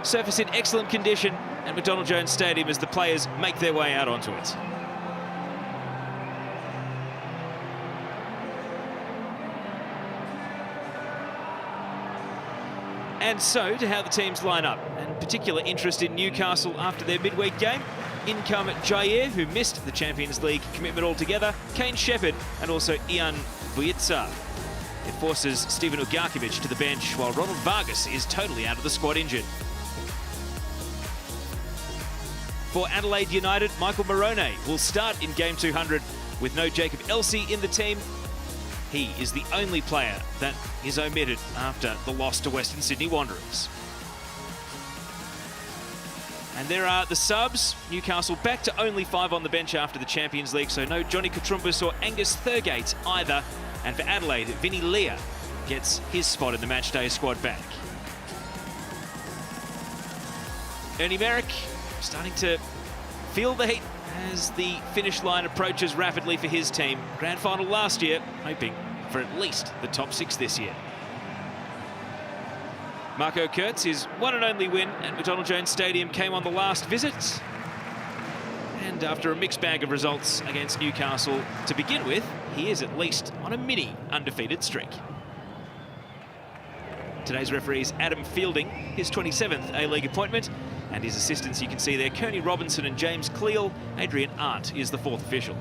surface in excellent condition at McDonald Jones Stadium as the players make their way out onto it. And so to how the teams line up, and particular interest in Newcastle after their midweek game. In come Jair, who missed the Champions League commitment altogether, Kane Shepherd, and also Ian Vujicic. It forces Stevan Ugarkovic to the bench, while Ronald Vargas is totally out of the squad injured. For Adelaide United, Michael Morone will start in game 200 with no Jacob Elsey in the team. He is the only player that is omitted after the loss to Western Sydney Wanderers. And there are the subs. Newcastle back to only 5 on the bench after the Champions League, so no Johnny Katrumbis or Angus Thurgate either. And for Adelaide, Vinny Leah gets his spot in the matchday squad back. Ernie Merrick starting to feel the heat as the finish line approaches rapidly for his team. Grand final last year, hoping for at least the top 6 this year. Marco Kurtz, his one and only win at McDonald Jones Stadium, came on the last visit. And after a mixed bag of results against Newcastle to begin with, he is at least on a mini undefeated streak. Today's referee is Adam Fielding, his 27th A-League appointment, and his assistants you can see there, Kearney Robinson and James Cleal. Adrian Arndt is the 4th official.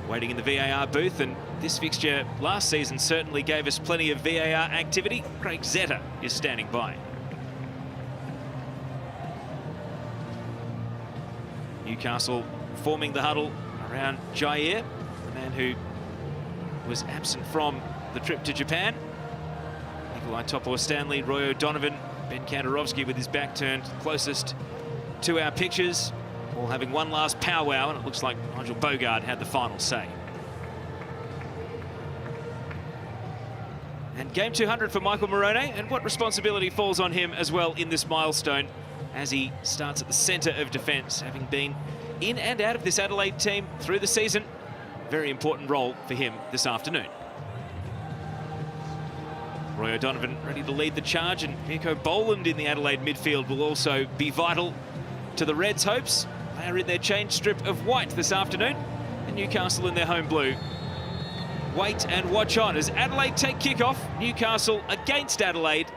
Waiting in the VAR booth, and this fixture last season certainly gave us plenty of VAR activity. Craig Zeta is standing by. Newcastle forming the huddle around Jair, the man who was absent from the trip to Japan. Nikolai Topor-Stanley, Roy O'Donovan, Ben Kandarovski with his back turned closest to our pictures, all having one last powwow, and it looks like Nigel Bogard had the final say. And game 200 for Michael Morone, and what responsibility falls on him as well in this milestone as he starts at the centre of defence, having been in and out of this Adelaide team through the season. Very important role for him this afternoon. Roy O'Donovan ready to lead the charge, and Mirko Boland in the Adelaide midfield will also be vital to the Reds' hopes. They are in their change strip of white this afternoon, and Newcastle in their home blue. Wait and watch on as Adelaide take kickoff. Newcastle against Adelaide.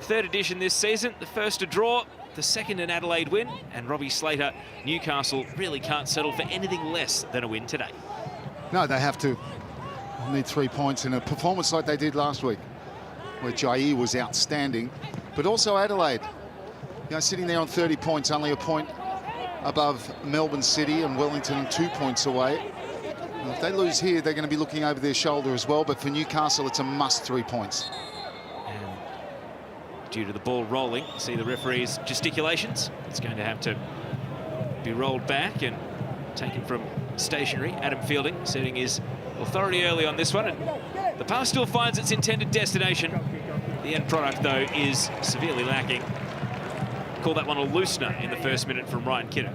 3rd edition this season, the first a draw, the 2nd an Adelaide win, and Robbie Slater, Newcastle really can't settle for anything less than a win today. No, they have to. They'll need 3 points in a performance like they did last week, where Jair was outstanding, but also Adelaide. You know, sitting there on 30 points, only a point above Melbourne City and Wellington 2 points away. And if they lose here, they're going to be looking over their shoulder as well, but for Newcastle, it's a must 3 points. And due to the ball rolling, see the referee's gesticulations. It's going to have to be rolled back and taken from stationary. Adam Fielding setting his authority early on this one, and the pass still finds its intended destination. The end product, though, is severely lacking. Call that one a loosener in the first minute from Ryan Kidder.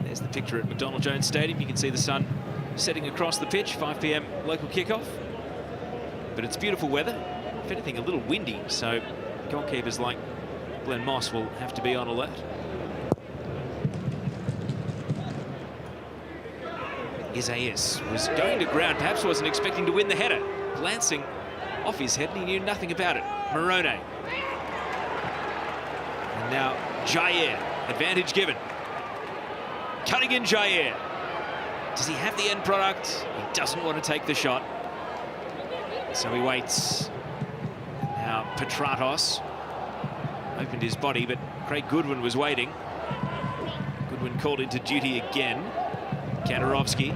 There's the picture at McDonald Jones Stadium. You can see the sun setting across the pitch, 5 p.m. local kickoff. But it's beautiful weather, if anything a little windy, so goalkeepers like Glenn Moss will have to be on alert. Isaias was going to ground, perhaps wasn't expecting to win the header. Glancing off his head, and he knew nothing about it. Morone. And now Jair, advantage given. Cutting in Jair. Does he have the end product? He doesn't want to take the shot, so he waits. Now Petratos opened his body, but Craig Goodwin was waiting. Goodwin called into duty again. Kandarovski,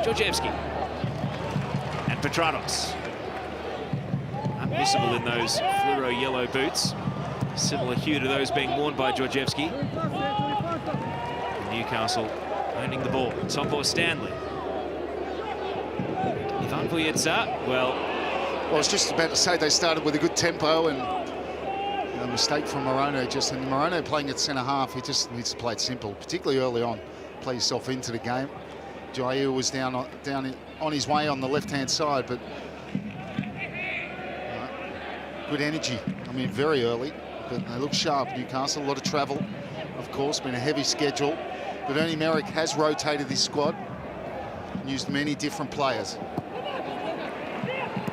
Georgievski, and Petratos. Unmissable in those fluoro yellow boots, similar hue to those being worn by Georgievski. Newcastle owning the ball. Topor-Stanley. Ivan Vujicic, well, I was just about to say they started with a good tempo, and a mistake from Morone. And Morone playing at centre half, he just needs to play it simple, particularly early on. Play yourself into the game. Jair was down on his way on the left-hand side, but good energy. I mean, very early, but they look sharp. Newcastle, a lot of travel, of course, been a heavy schedule. But Ernie Merrick has rotated his squad and used many different players.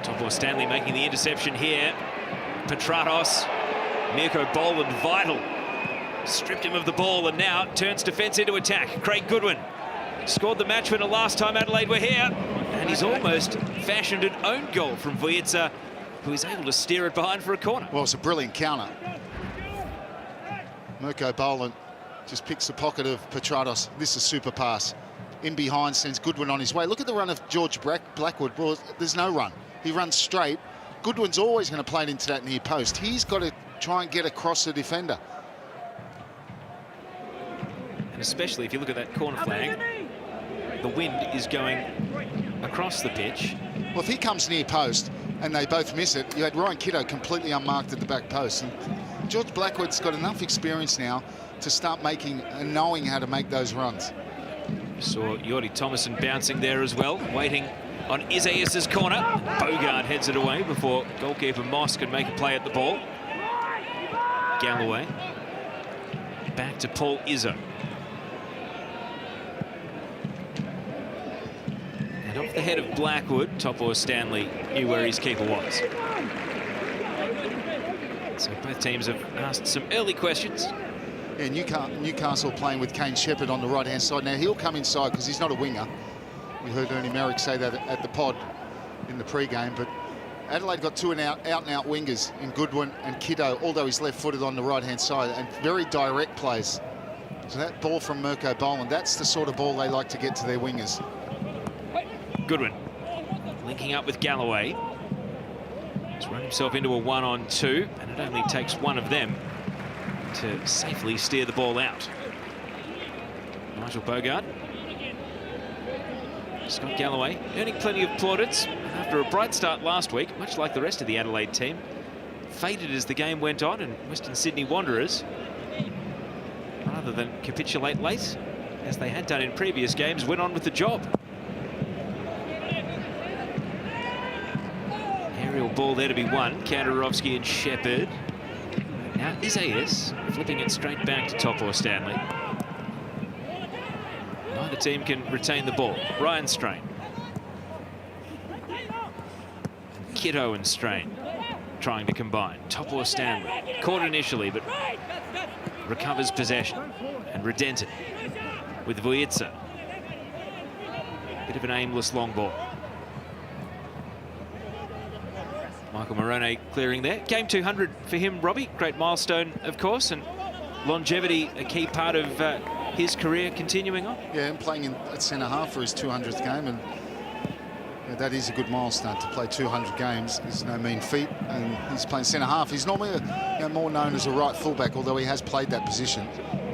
Topo Stanley making the interception here. Petratos, Mirko Boland, vital. Stripped him of the ball and now turns defence into attack. Craig Goodwin scored the match winner last time Adelaide were here. And he's almost fashioned an own goal from Vujica, who is able to steer it behind for a corner. Well, it's a brilliant counter. Mirko Boland just picks the pocket of Petratos. This is a super pass. In behind, sends Goodwin on his way. Look at the run of George Blackwood. Well, there's no run. He runs straight. Goodwin's always going to play it into that near post. He's got to try and get across the defender. And especially if you look at that corner flag, the wind is going across the pitch. Well, if he comes near post and they both miss it, you had Ryan Kiddo completely unmarked at the back post. And George Blackwood's got enough experience now to start making and knowing how to make those runs. Saw Jordi Thomason bouncing there as well, waiting on Isaias's corner. Bogard heads it away before goalkeeper Moss can make a play at the ball. Galloway back to Paul Izzo. And off the head of Blackwood, Topo Stanley knew where his keeper was. So both teams have asked some early questions. Yeah, Newcastle playing with Kane Shepherd on the right-hand side. Now, he'll come inside because he's not a winger. We heard Ernie Merrick say that at the pod in the pre-game, but Adelaide got two out-and-out wingers in Goodwin and Kiddo, although he's left-footed on the right-hand side, and very direct plays. So that ball from Mirko Boland, that's the sort of ball they like to get to their wingers. Goodwin linking up with Galloway. He's run himself into a 1-on-2, and it only takes one of them to safely steer the ball out. Nigel Bogard. Scott Galloway earning plenty of plaudits after a bright start last week, much like the rest of the Adelaide team. Faded as the game went on, and Western Sydney Wanderers, rather than capitulate late, as they had done in previous games, went on with the job. Aerial ball there to be won. Kandarovski and Shepherd. Now Isaias flipping it straight back to Topo Stanley. Neither team can retain the ball. Ryan Strain. Kiddo and Strain trying to combine. Topo Stanley caught initially, but recovers possession. And Redenton with Vujica. Bit of an aimless long ball. Michael Morone clearing there. Game 200 for him, Robbie. Great milestone, of course, and longevity a key part of his career continuing on. Yeah, and playing at centre-half for his 200th game, and yeah, that is a good milestone. To play 200 games is no mean feat, and he's playing centre-half. He's normally more known as a right fullback, although he has played that position.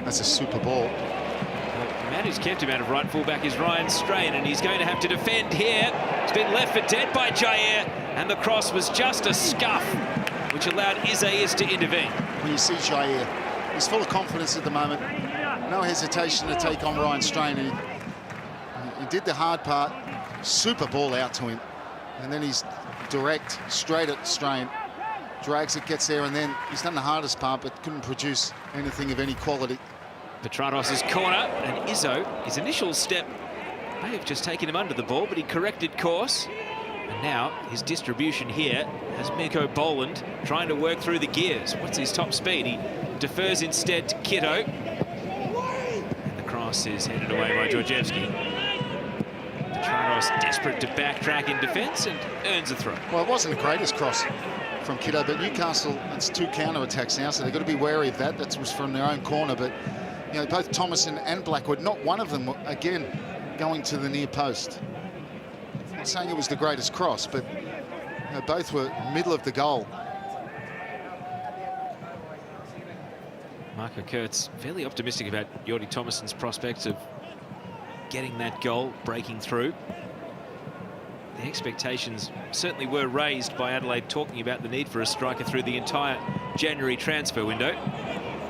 That's a super ball. Well, the man who's kept him out of right fullback is Ryan Strain, and he's going to have to defend here. He's been left for dead by Jair, and the cross was just a scuff, which allowed Isaias to intervene. When you see Jair, he's full of confidence at the moment. No hesitation to take on Ryan Strain. He did the hard part, super ball out to him, and then he's direct, straight at Strain, drags it, gets there, and then he's done the hardest part, but couldn't produce anything of any quality. Petratos' corner, and Izzo, his initial step may have just taken him under the ball, but he corrected course. And now his distribution here has Mirko Boland trying to work through the gears. What's his top speed? He defers instead to Kiddo. And the cross is headed away by Georgievski. Petratos desperate to backtrack in defence and earns a throw. Well, it wasn't the greatest cross from Kiddo, but Newcastle, it's two counter-attacks now, so they've got to be wary of that. That was from their own corner, but you know, both Thomason and Blackwood, not one of them, again, going to the near post. I'm not saying it was the greatest cross, but you know, both were middle of the goal. Marco Kurtz fairly optimistic about Jordi Thomason's prospects of getting that goal, breaking through. The expectations certainly were raised by Adelaide talking about the need for a striker through the entire January transfer window.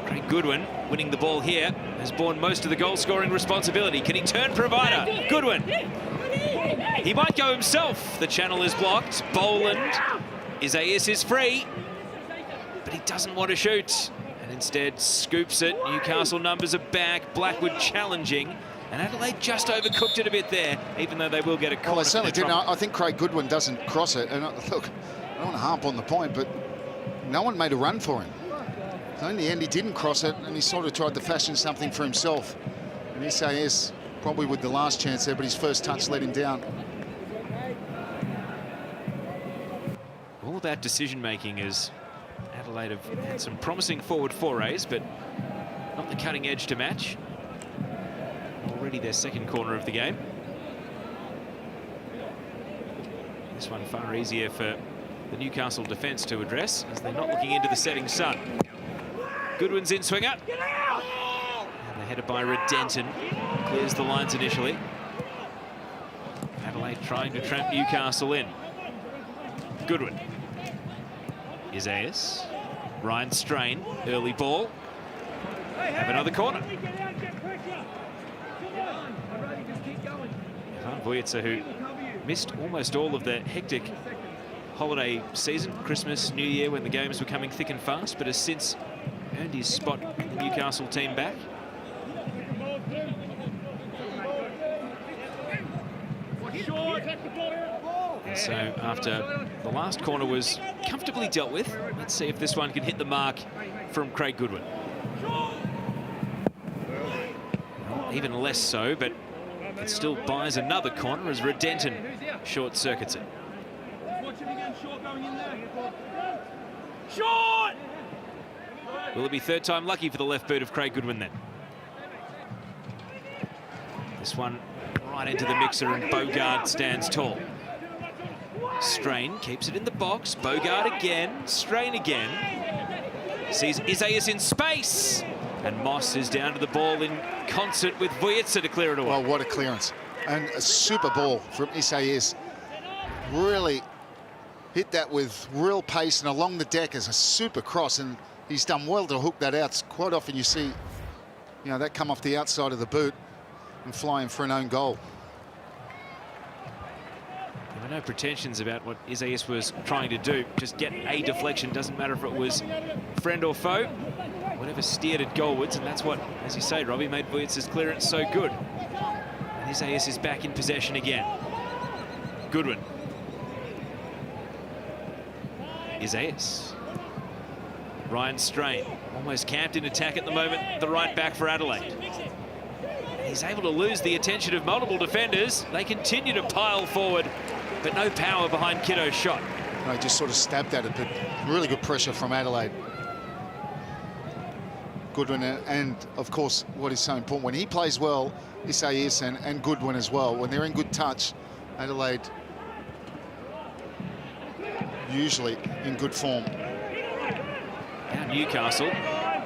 Craig Goodwin winning the ball here has borne most of the goal-scoring responsibility. Can he turn provider? Goodwin. He might go himself. The channel is blocked. Boland. Isaias is free. he doesn't want to shoot and instead scoops it. Newcastle numbers are back. Blackwood challenging. And Adelaide just overcooked it a bit there, even though they will get a corner. Well, they certainly didn't. I think Craig Goodwin doesn't cross it. And look, I don't want to harp on the point, but no one made a run for him. So in the end, he didn't cross it, and he sort of tried to fashion something for himself. And SAS probably with the last chance there, but his first touch let him down. All about decision-making, as Adelaide have had some promising forward forays, but not the cutting edge to match. Already their second corner of the game. This one far easier for the Newcastle defence to address, as they're not looking into the setting sun. Goodwin's in swinger. And the header by Redenton clears the lines initially. Adelaide trying to trap Newcastle in. Goodwin. Isaias. Ryan Strain. Early ball. Have another corner. Vujicic, who missed almost all of the hectic holiday season, Christmas, New Year, when the games were coming thick and fast, but has since earned his spot in the Newcastle team back. And so after the last corner was comfortably dealt with, let's see if this one can hit the mark from Craig Goodwin. Well, even less so, but it still buys another corner as Redenton short circuits it. Will it be third time lucky for the left boot of Craig Goodwin then? This one right into the mixer, and Bogard stands tall. Strain keeps it in the box. Bogard again. Strain again. Sees Isaias in space. And Moss is down to the ball in concert with Vujicic to clear it away. Well, what a clearance. And a super ball from Isaias. Really hit that with real pace and along the deck as a super cross. And he's done well to hook that out. Quite often you see, that come off the outside of the boot and fly in for an own goal. There were no pretensions about what Isaias was trying to do. Just get a deflection. Doesn't matter if it was friend or foe. Whatever steered it goalwards, and that's what, as you say, Robbie, made Vujicic's clearance so good. And Isaias is back in possession again. Goodwin. Isaias. Ryan Strain, almost camped in attack at the moment, the right back for Adelaide. He's able to lose the attention of multiple defenders. They continue to pile forward, but no power behind Kiddo's shot. He just sort of stabbed at it, but really good pressure from Adelaide. Goodwin, and of course what is so important, when he plays well, Isaias and Goodwin as well, when they're in good touch, Adelaide usually in good form. Now Newcastle,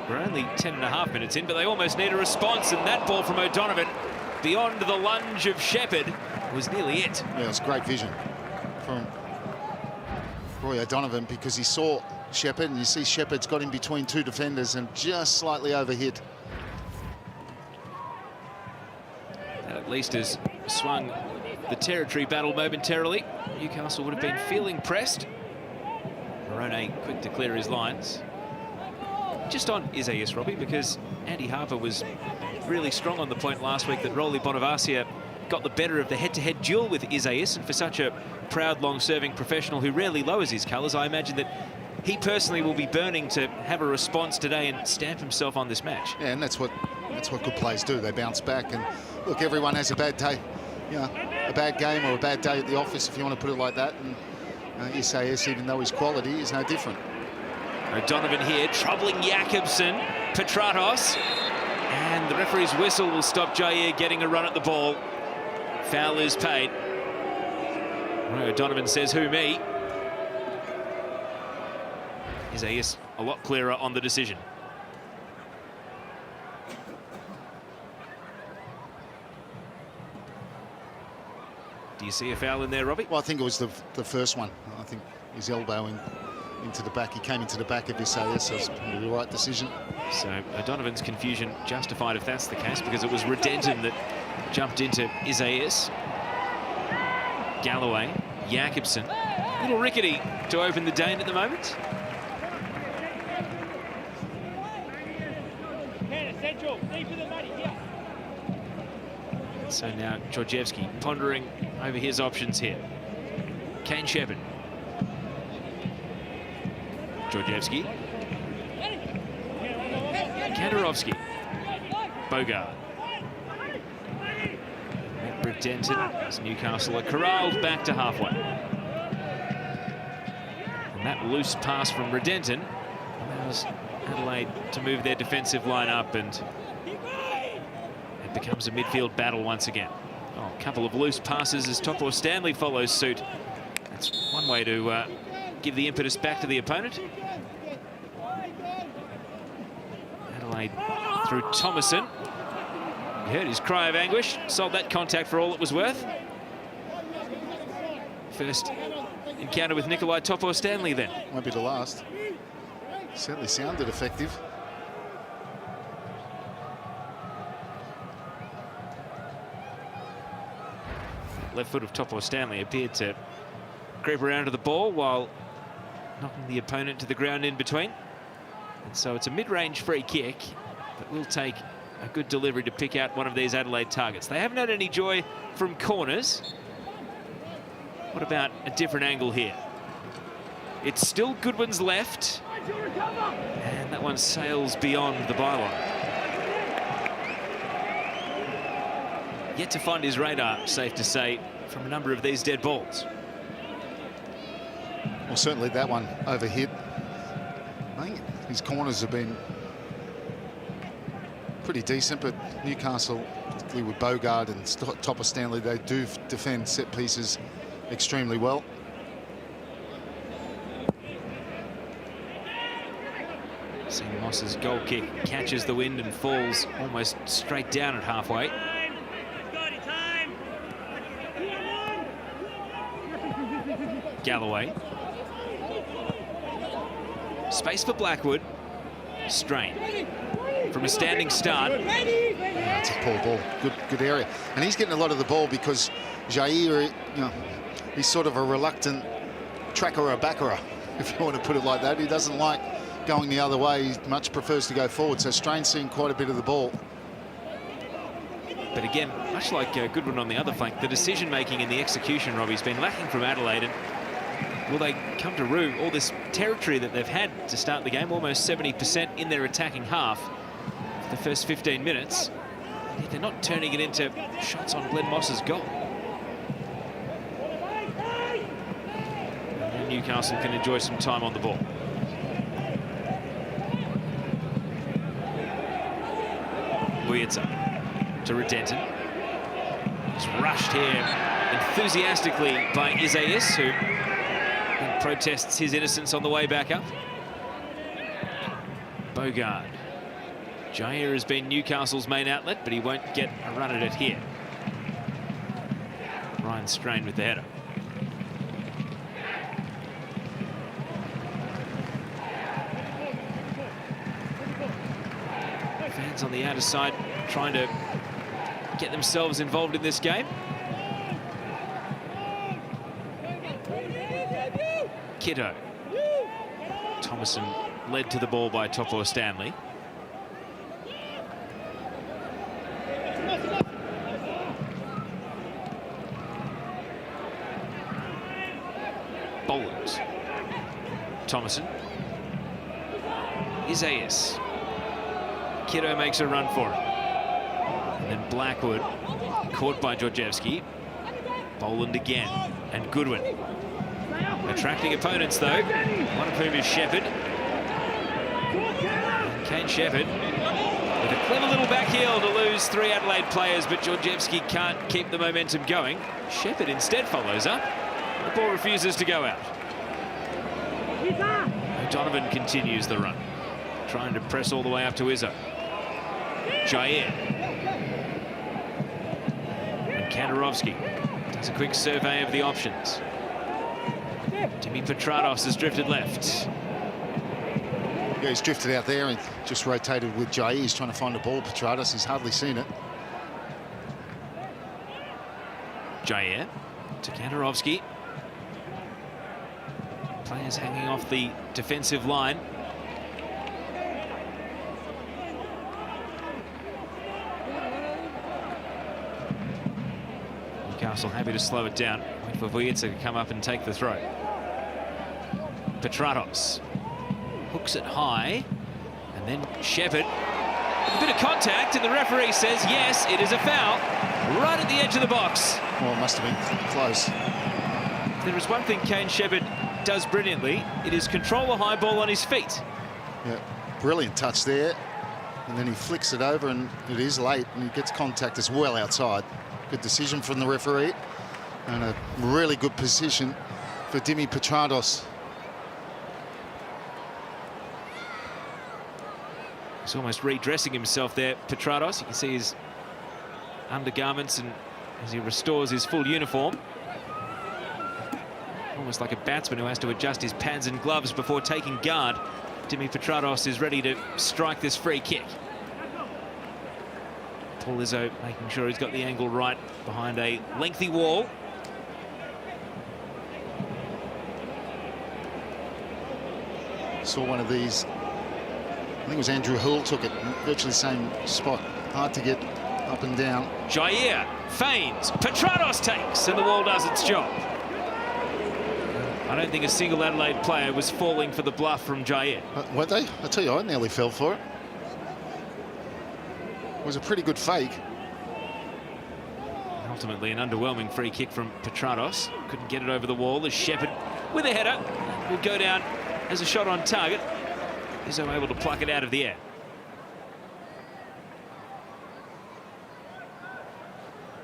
we're only 10.5 minutes in, but they almost need a response, and that ball from O'Donovan beyond the lunge of Shepherd was nearly it. Yeah, it's great vision from Roy O'Donovan, because he saw Shepherd, and you see Shepherd's got in between two defenders and just slightly overhit. That at least has swung the territory battle momentarily. Newcastle would have been feeling pressed. Morone quick to clear his lines. Just on Isaias, Robbie, because Andy Harper was really strong on the point last week that Rolly Bonavacia got the better of the head-to-head duel with Isaias, and for such a proud, long-serving professional who rarely lowers his colours, I imagine that he personally will be burning to have a response today and stamp himself on this match. Yeah, and that's what good players do. They bounce back, and look, everyone has a bad day, a bad game or a bad day at the office, if you want to put it like that. And Isaias, even though his quality is no different. O'Donovan here, troubling Jakobsen, Petratos, and the referee's whistle will stop Jair getting a run at the ball. Foul is paid. O'Donovan says, "Who, me?" Isaias a lot clearer on the decision. Do you see a foul in there, Robbie? Well, I think it was the first one. I think his elbow into the back. He came into the back of Isaias, so it's probably the right decision. So O'Donovan's confusion justified if that's the case, because it was Redenton that jumped into Isaias. Galloway, Jakobsen, a little rickety to open the Dane at the moment. So now Georgievski pondering over his options here. Kane Shepherd. Georgievski. Kandarovski. Bogard. Brett Denton as Newcastle are corralled back to halfway. And that loose pass from Redenton allows Adelaide to move their defensive line up, and it becomes a midfield battle once again. Oh, a couple of loose passes as Topo Stanley follows suit. That's one way to give the impetus back to the opponent. Adelaide through Thomason. You heard his cry of anguish. Sold that contact for all it was worth. First encounter with Nikolai Topo Stanley then. Won't be the last. Certainly sounded effective. Left foot of Topo Stanley appeared to creep around to the ball while knocking the opponent to the ground in between. And so it's a mid-range free kick that will take a good delivery to pick out one of these Adelaide targets. They haven't had any joy from corners. What about a different angle here? It's still Goodwin's left. And that one sails beyond the byline. Yet to find his radar, safe to say, from a number of these dead balls. Well, certainly that one overhit. I think his corners have been pretty decent, but Newcastle, particularly with Bogard and Topo Stanley, they do defend set pieces extremely well. Seeing Moss's goal kick catches the wind and falls almost straight down at halfway. Galloway. Space for Blackwood. Strain. From a standing start. Yeah, it's a poor ball. Good area. And he's getting a lot of the ball because Jair, he's sort of a reluctant tracker or backerer, if you want to put it like that. He doesn't like going the other way. He much prefers to go forward. So Strain's seeing quite a bit of the ball. But again, much like Goodwin on the other flank, the decision-making and the execution, Robbie's been lacking from Adelaide. And will they come to rue all this territory that they've had to start the game? Almost 70% in their attacking half for the first 15 minutes. Yet they're not turning it into shots on Glenn Moss's goal. And then Newcastle can enjoy some time on the ball. Buietza to Redenton. He's rushed here enthusiastically by Isaias, who protests his innocence on the way back up. Bogard. Jair has been Newcastle's main outlet, but he won't get a run at it here. Ryan Strain with the header. Fans on the outer side trying to get themselves involved in this game. Kiddo. Thomason led to the ball by Topo Stanley. Boland. Thomason. Isaias. Kiddo makes a run for it. And then Blackwood, caught by Georgievski. Boland again, and Goodwin. Attracting opponents, though, one of whom is Shepherd. And Kane Shepherd with a clever little back heel to lose 3 Adelaide players, but Georgievski can't keep the momentum going. Shepherd instead follows up. The ball refuses to go out. Donovan continues the run, trying to press all the way up to Izzo. Jair. And Kandarovski does a quick survey of the options. Timmy Petrados has drifted left. Yeah, he's drifted out there and just rotated with Jair. He's trying to find the ball. Petrados, he's hardly seen it. Jair to Kandarovski. Players hanging off the defensive line. Newcastle happy to slow it down. Wait for Vujica to come up and take the throw. Petratos hooks it high, and then Shepherd. A bit of contact, and the referee says yes, it is a foul, right at the edge of the box. Well, it must have been close. If there is one thing Kane Shepherd does brilliantly, it is control a high ball on his feet. Yeah, brilliant touch there. And then he flicks it over, and it is late, and he gets contact as well outside. Good decision from the referee, and a really good position for Dimi Petratos. He's almost redressing himself there, Petratos. You can see his undergarments and as he restores his full uniform. Almost like a batsman who has to adjust his pads and gloves before taking guard. Dimi Petratos is ready to strike this free kick. Paul Izzo making sure he's got the angle right behind a lengthy wall. Saw one of these. I think it was Andrew Hull took it, virtually the same spot. Hard to get up and down. Jair feigns, Petratos takes, and the wall does its job. I don't think a single Adelaide player was falling for the bluff from Jair. Were they? I tell you, I nearly fell for it. It was a pretty good fake. Ultimately, an underwhelming free kick from Petratos. Couldn't get it over the wall as Shepherd, with a header, will go down as a shot on target. Izzo able to pluck it out of the air.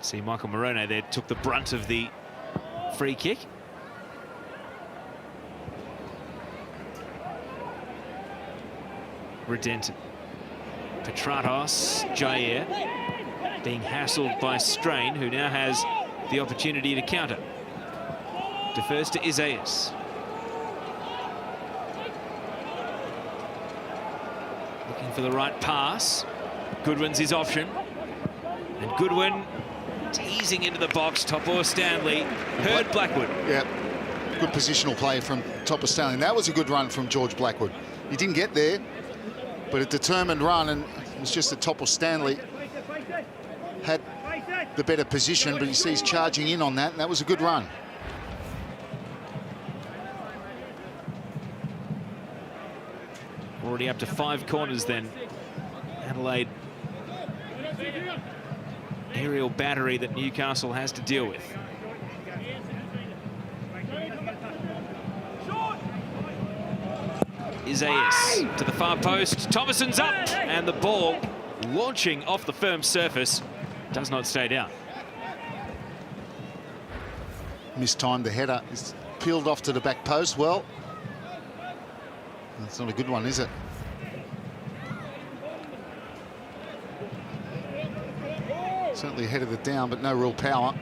See, Michael Morone there took the brunt of the free kick. Redented. Petratos, Jair, being hassled by Strain, who now has the opportunity to counter. Defers to Isaias. Looking for the right pass. Goodwin's his option. And Goodwin teasing into the box. Topor Stanley heard Blackwood. Yeah, good positional play from Topor Stanley. And that was a good run from George Blackwood. He didn't get there, but a determined run, and it was just that Topor Stanley had the better position, but you see he's charging in on that, and that was a good run. Already up to 5 corners then. Adelaide. Aerial battery that Newcastle has to deal with. Isaias to the far post. Thomason's up, and the ball launching off the firm surface does not stay down. Mistimed the header. It's peeled off to the back post. Well, that's not a good one, is it? Certainly headed it down, but no real power.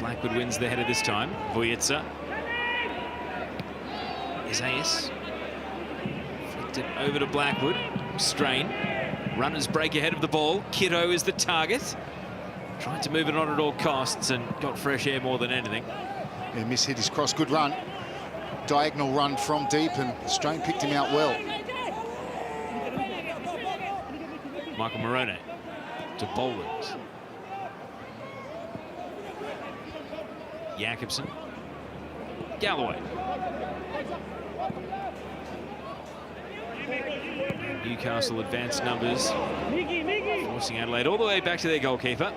Blackwood wins the header this time. Vujica. Isaias. Flicked it over to Blackwood. Strain. Runners break ahead of the ball. Kiddo is the target. Tried to move it on at all costs and got fresh air more than anything. Yeah, mishit his cross. Good run. Diagonal run from deep, and Strain picked him out well. Michael Morone to Boland. Jakobsen. Galloway. Newcastle advanced numbers, forcing Adelaide all the way back to their goalkeeper.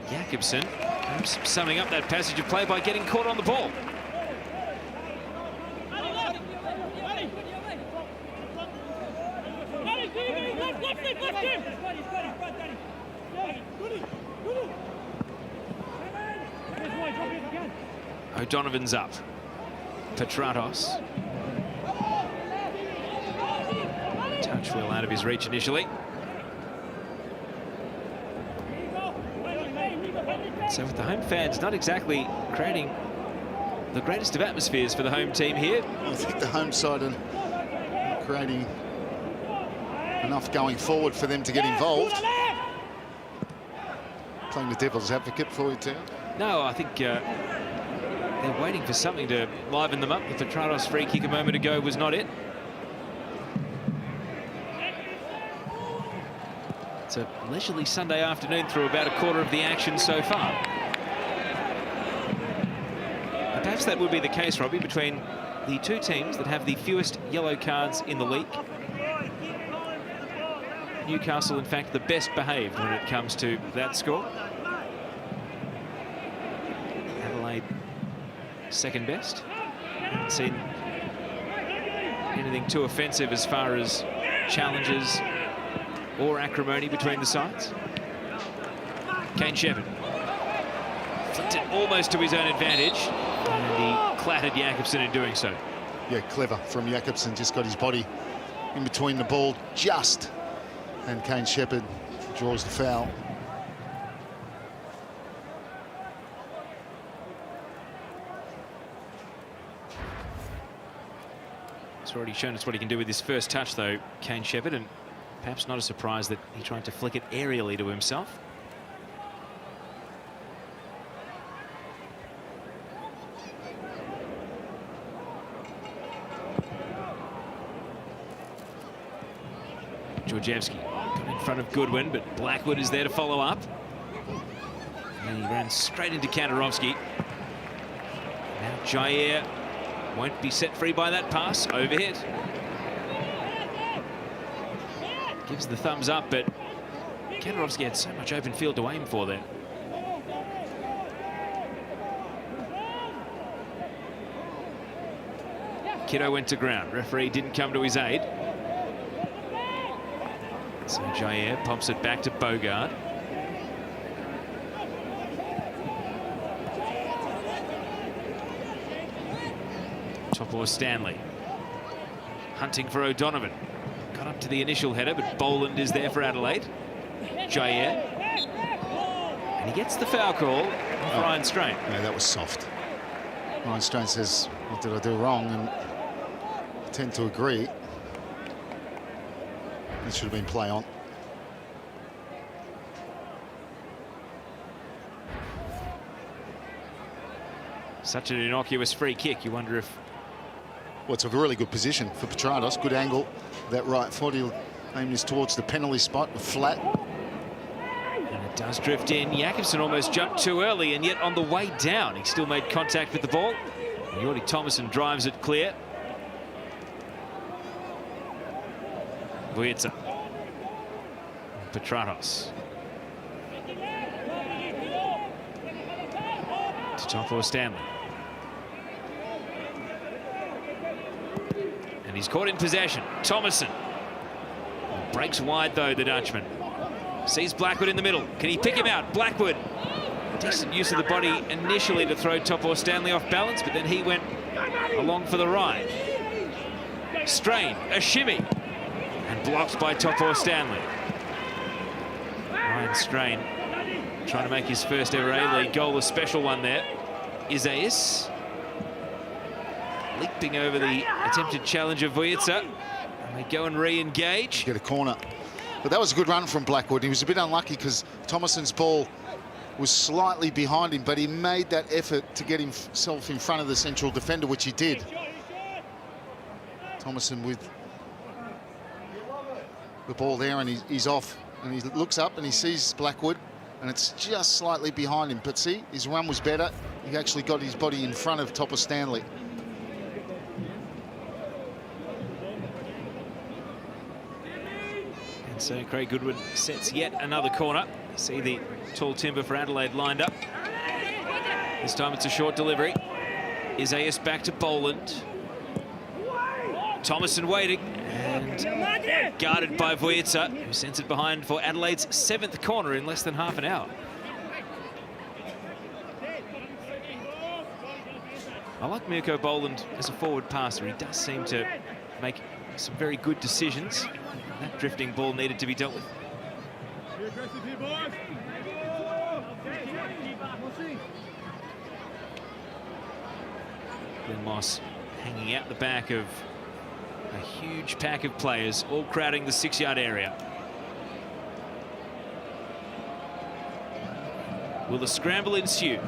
Jakobsen perhaps summing up that passage of play by getting caught on the ball. O'Donovan's up. Petratos. Touch well out of his reach initially. So with the home fans not exactly creating the greatest of atmospheres for the home team here. I think the home side are creating enough going forward for them to get involved. playing the devil's advocate for you, Teo? No, I think they're waiting for something to liven them up. The Petratos free kick a moment ago was not it. It's a leisurely Sunday afternoon through about a quarter of the action so far. And perhaps that would be the case, Robbie, between the two teams that have the fewest yellow cards in the league. Newcastle, in fact, the best behaved when it comes to that score. Adelaide, second best. Haven't seen anything too offensive as far as challenges or acrimony between the sides. Kane Shepherd flicked it almost to his own advantage, and he clattered Jakobsen in doing so. Yeah, clever from Jakobsen. Just got his body in between the ball just, and Kane Shepherd draws the foul. He's already shown us what he can do with his first touch, though, Kane Shepherd, and perhaps not a surprise that he tried to flick it aerially to himself. Georgievski got in front of Goodwin, but Blackwood is there to follow up. And he ran straight into Kantarovski. Now Jair won't be set free by that pass. Overhit. Gives the thumbs up, but Kantarovski had so much open field to aim for there. Kiddo went to ground. Referee didn't come to his aid. So Jair pumps it back to Bogard. Topo Stanley hunting for O'Donovan. Got up to the initial header, but Boland is there for Adelaide. Jair. And he gets the foul call of Ryan Strain. Yeah, that was soft. Ryan Strain says, what did I do wrong? And I tend to agree. That should have been play on. Such an innocuous free kick. You wonder if... Well, it's a really good position for Petratos. Good angle. That right foot, he'll aim this towards the penalty spot, flat. And it does drift in. Jakobsen almost jumped too early, and yet on the way down, he still made contact with the ball. And Jordi Thomason drives it clear. Vujica. Petratos. To Topo Stanley. And he's caught in possession. Thomason. Breaks wide, though, the Dutchman. Sees Blackwood in the middle. Can he pick him out? Blackwood. Decent use of the body initially to throw Topo Stanley off balance, but then he went along for the ride. Strain. A shimmy. And blocked by Topo Stanley. Ryan Strain trying to make his first ever A-League goal, a special one there. Isaias leaping over the attempted challenge of Vujica. And they go and re-engage. Get a corner. But that was a good run from Blackwood. He was a bit unlucky because Thomason's ball was slightly behind him, but he made that effort to get himself in front of the central defender, which he did. Thomason with the ball there, and he's off, and he looks up and he sees Blackwood, and it's just slightly behind him. But see, his run was better. He actually got his body in front of Topo Stanley. And so Craig Goodwin sets yet another corner. See the tall timber for Adelaide lined up. This time it's a short delivery. Isaias back to Boland. Thomason waiting, and guarded by Vujica, who sends it behind for Adelaide's 7th corner in less than half an hour. I like Mirko Boland as a forward passer. He does seem to make some very good decisions. That drifting ball needed to be dealt with. Glenn Moss hanging out the back of a huge pack of players, all crowding the 6-yard area. Will the scramble ensue?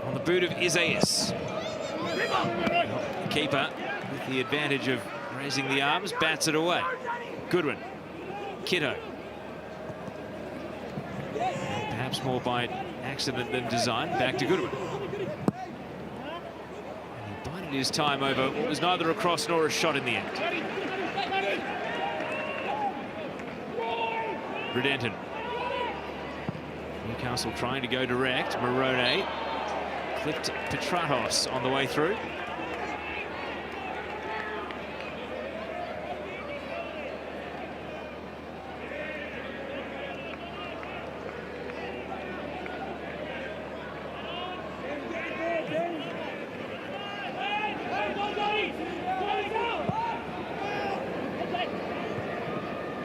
On the boot of Isaias. The keeper, with the advantage of raising the arms, bats it away. Goodwin. Kiddo. Perhaps more by accident than design. Back to Goodwin. And he bided his time over what was neither a cross nor a shot in the end. Redenton. Newcastle trying to go direct. Morone clipped Petratos on the way through.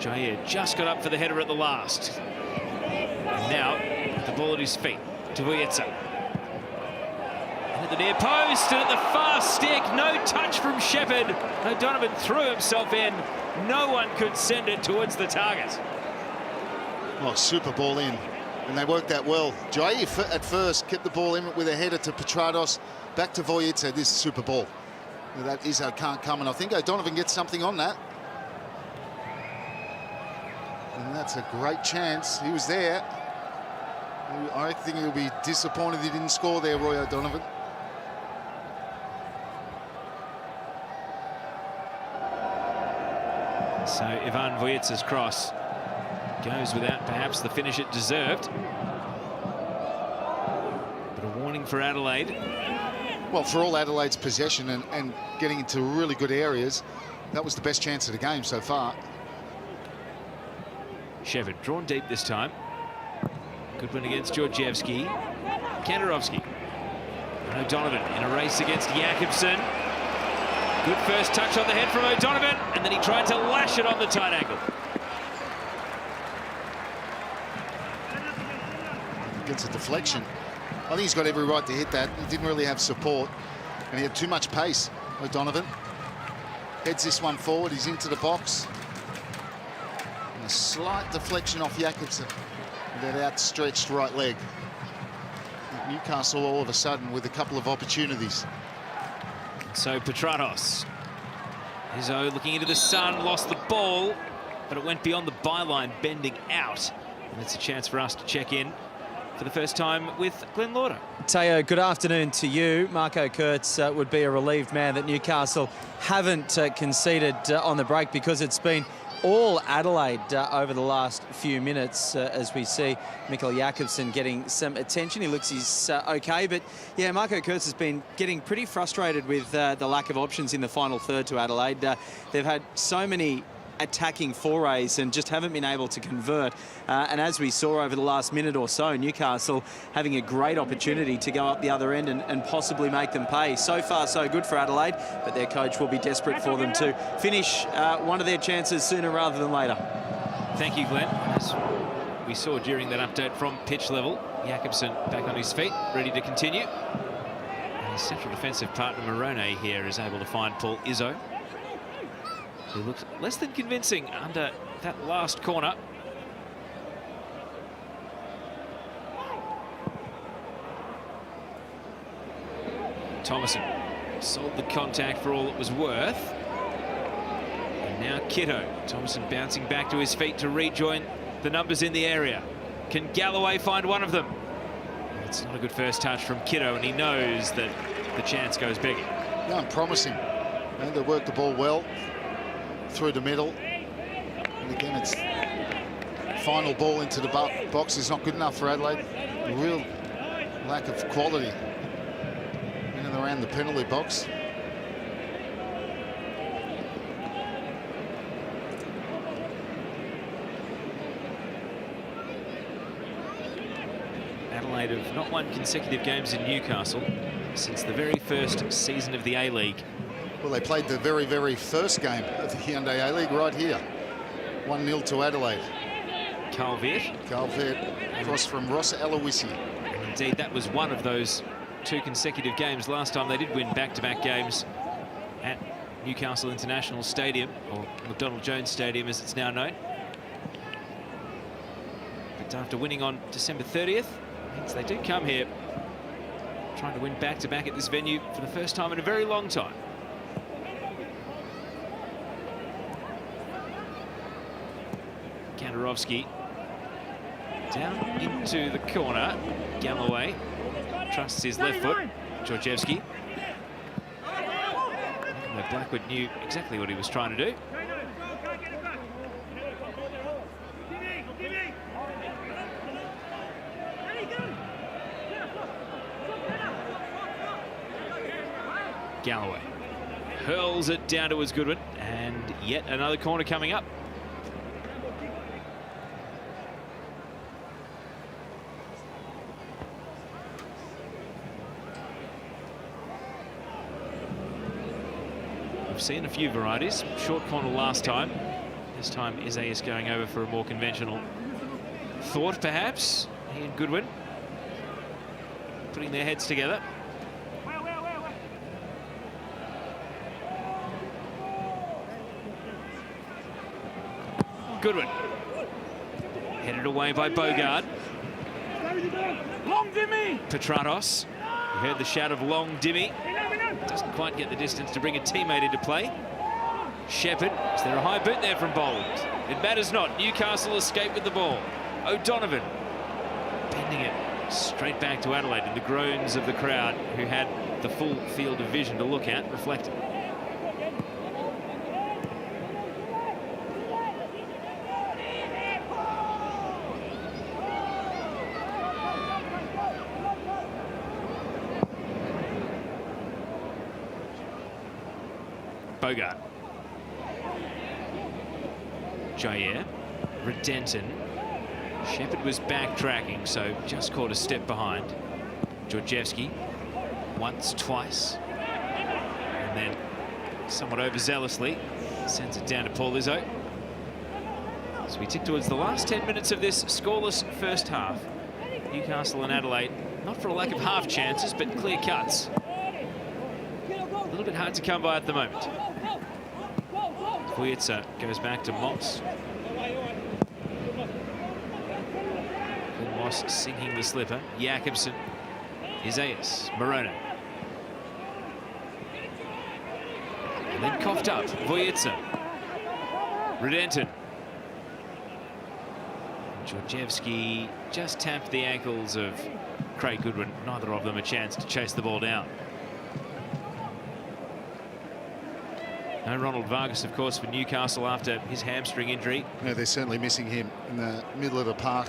Jair just got up for the header at the last. And now, the ball at his feet to Vujica. And at the near post, and at the far stick, no touch from Shepherd. O'Donovan threw himself in. No one could send it towards the target. Oh, super ball in. And they worked that well. Jair at first kept the ball in with a header to Petratos. Back to Vujica. This is super ball. That Izzo can't come, and I think O'Donovan gets something on that. And that's a great chance. He was there. I think he'll be disappointed he didn't score there, Roy O'Donovan. So Ivan Vujica's cross goes without perhaps the finish it deserved. But a warning for Adelaide. Well, for all Adelaide's possession and getting into really good areas, that was the best chance of the game so far. Shepherd drawn deep this time. Goodwin against Georgievski. Kandarovski. And O'Donovan in a race against Jakobsen. Good first touch on the head from O'Donovan, and then he tried to lash it on the tight angle. Gets a deflection. I think he's got every right to hit that. He didn't really have support, and he had too much pace. O'Donovan heads this one forward. He's into the box. And a slight deflection off Jakobsen with that outstretched right leg. Newcastle all of a sudden with a couple of opportunities. So Petratos. Izzo looking into the sun, lost the ball, but it went beyond the byline, bending out. And it's a chance for us to check in for the first time with Glenn Lauder. Teo, good afternoon to you. Marco Kurtz would be a relieved man that Newcastle haven't conceded on the break, because it's been all Adelaide over the last few minutes as we see Mikkel Jakobsen getting some attention. He looks he's okay, but yeah, Marco Kurtz has been getting pretty frustrated with the lack of options in the final third to Adelaide. They've had so many attacking forays and just haven't been able to convert. And as we saw over the last minute or so, Newcastle having a great opportunity to go up the other end and possibly make them pay. So far, so good for Adelaide, but their coach will be desperate for them to finish one of their chances sooner rather than later. Thank you, Glenn. As we saw during that update from pitch level, Jakobsen back on his feet, ready to continue. And his central defensive partner, Morone, here is able to find Paul Izzo, who looked less than convincing under that last corner. Thomason sold the contact for all it was worth. And now Kiddo. Thomason bouncing back to his feet to rejoin the numbers in the area. Can Galloway find one of them? It's not a good first touch from Kiddo, and he knows that the chance goes big. Yeah, and promising. And they worked the ball well through the middle, and again it's final ball into the box is not good enough for Adelaide. A real lack of quality in and around the penalty box. Adelaide have not won consecutive games in Newcastle since the very first season of the A-League. Well, they played the very, very first game of the Hyundai A-League right here. 1-0 to Adelaide. Carl Veert. Cross from Ross Aloisi. Indeed, that was one of those two consecutive games. Last time they did win back-to-back games at Newcastle International Stadium, or McDonald Jones Stadium as it's now known. But after winning on December 30th, Means they do come here trying to win back-to-back at this venue for the first time in a very long time. Kandarovski down into the corner. Galloway trusts his left foot. Georgievski. Blackwood knew exactly what he was trying to do. Galloway hurls it down towards Goodwin, and yet another corner coming up. We've seen a few varieties. Short corner last time. This time Isaias going over for a more conventional thought, perhaps. He and Goodwin putting their heads together. Goodwin headed away by Bogard. Long Dimmy! Petratos. You heard the shout of Long Dimmy. Doesn't quite get the distance to bring a teammate into play. Shepherd. Is there a high boot there from Boland? It matters not. Newcastle escape with the ball. O'Donovan bending it straight back to Adelaide, and the groans of the crowd who had the full field of vision to look at reflected. Bogart. Jair. Redenton. Shepherd was backtracking, so just caught a step behind. Georgievski. Once, twice. And then, somewhat overzealously, sends it down to Paul Izzo. So we tick towards the last 10 minutes of this scoreless first half. Newcastle and Adelaide, not for a lack of half chances, but clear cuts. A little bit hard to come by at the moment. Vujica goes back to Moss. Moss sinking the slipper. Jakobsen. Isaias. Morona. And then coughed up. Vujica. Redenton. Georgievski just tapped the ankles of Craig Goodwin. Neither of them a chance to chase the ball down. No Ronald Vargas, of course, for Newcastle after his hamstring injury. Yeah, they're certainly missing him in the middle of the park.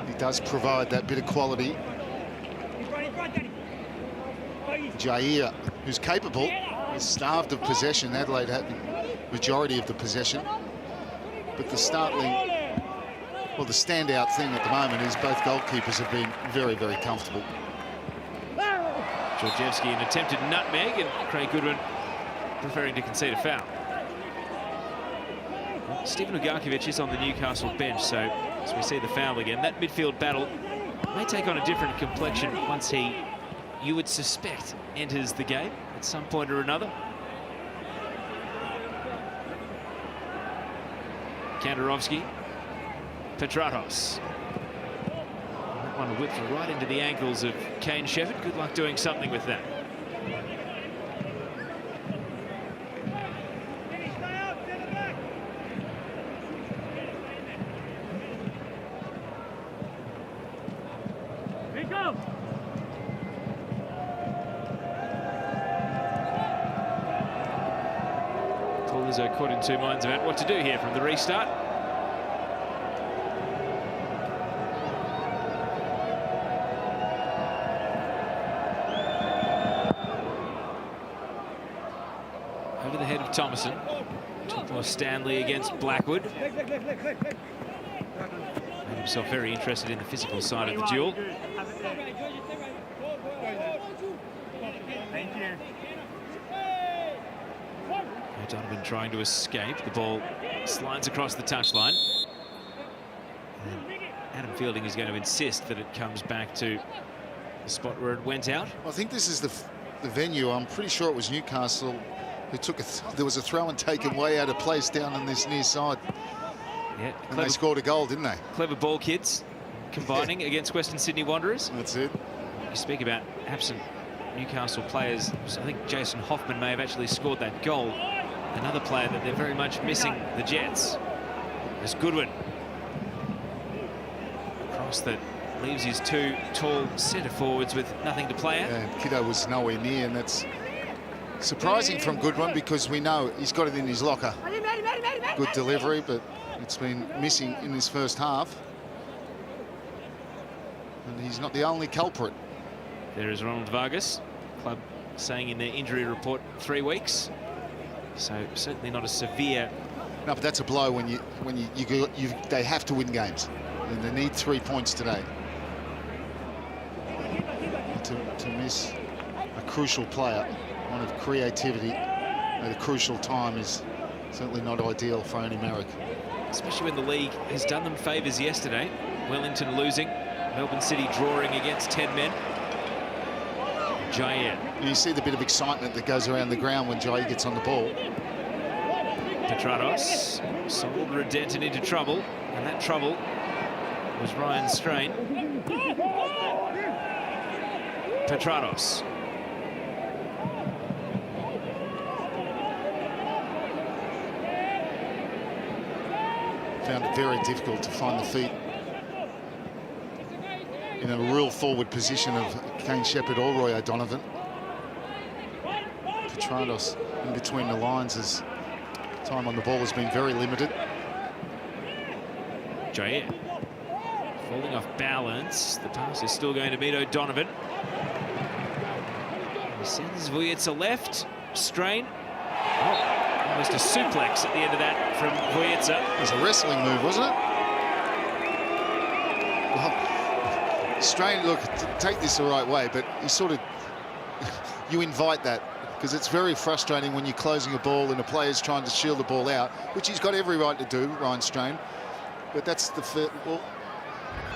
He does provide that bit of quality. Jair, who's capable, is starved of possession. Adelaide had the majority of the possession. But the startling, well, the standout thing at the moment is both goalkeepers have been very, very comfortable. Georgievski an attempted nutmeg, and Craig Goodwin preferring to concede a foul. Well, Stephen Ugarkovic is on the Newcastle bench, so as we see the foul again, that midfield battle may take on a different complexion once he, you would suspect, enters the game at some point or another. Kandarovski. Petratos. That one whipped right into the ankles of Kane Shepherd. Good luck doing something with that. Caught in two minds about what to do here from the restart. Over the head of Thomason. Took Stanley against Blackwood. Made himself very interested in the physical side of the duel. Thank you. Donovan trying to escape. The ball slides across the touchline. And Adam Fielding is going to insist that it comes back to the spot where it went out. I think this is the venue. I'm pretty sure it was Newcastle who took there was a throw and taken way out of place down on this near side. Yeah, and they scored a goal, didn't they? Clever ball, kids. combining against Western Sydney Wanderers. That's it. You speak about absent Newcastle players. I think Jason Hoffman may have actually scored that goal. Another player that they're very much missing, the Jets. There's Goodwin. Cross that leaves his two tall centre forwards with nothing to play at. Yeah, Kiddo was nowhere near, and that's surprising from Goodwin because we know he's got it in his locker. Good delivery, but it's been missing in his first half. And he's not the only culprit. There is Ronald Vargas, club saying in their injury report 3 weeks. So certainly not a severe. No, but that's a blow when they have to win games, and they need 3 points today. To miss a crucial player, one of creativity at a crucial time, is certainly not ideal for Ernie Merrick. Especially when the league has done them favours yesterday. Wellington losing, Melbourne City drawing against 10 men. Jair. And you see the bit of excitement that goes around the ground when Jair gets on the ball. Petratos sold Redenton into trouble, and that trouble was Ryan Strain. Petratos. Found it very difficult to find the feet in a real forward position of Kane Shepherd or Roy O'Donovan. Petratos in between the lines as time on the ball has been very limited. Jair falling off balance. The pass is still going to meet O'Donovan. He sends Vujica left. Strain. Oh, almost a suplex at the end of that from Vujica. It was a wrestling move, wasn't it? Well, Strain, look, take this the right way, but you sort of, you invite that, because it's very frustrating when you're closing a ball and a player's trying to shield the ball out, which he's got every right to do, Ryan Strain. But that's the, well,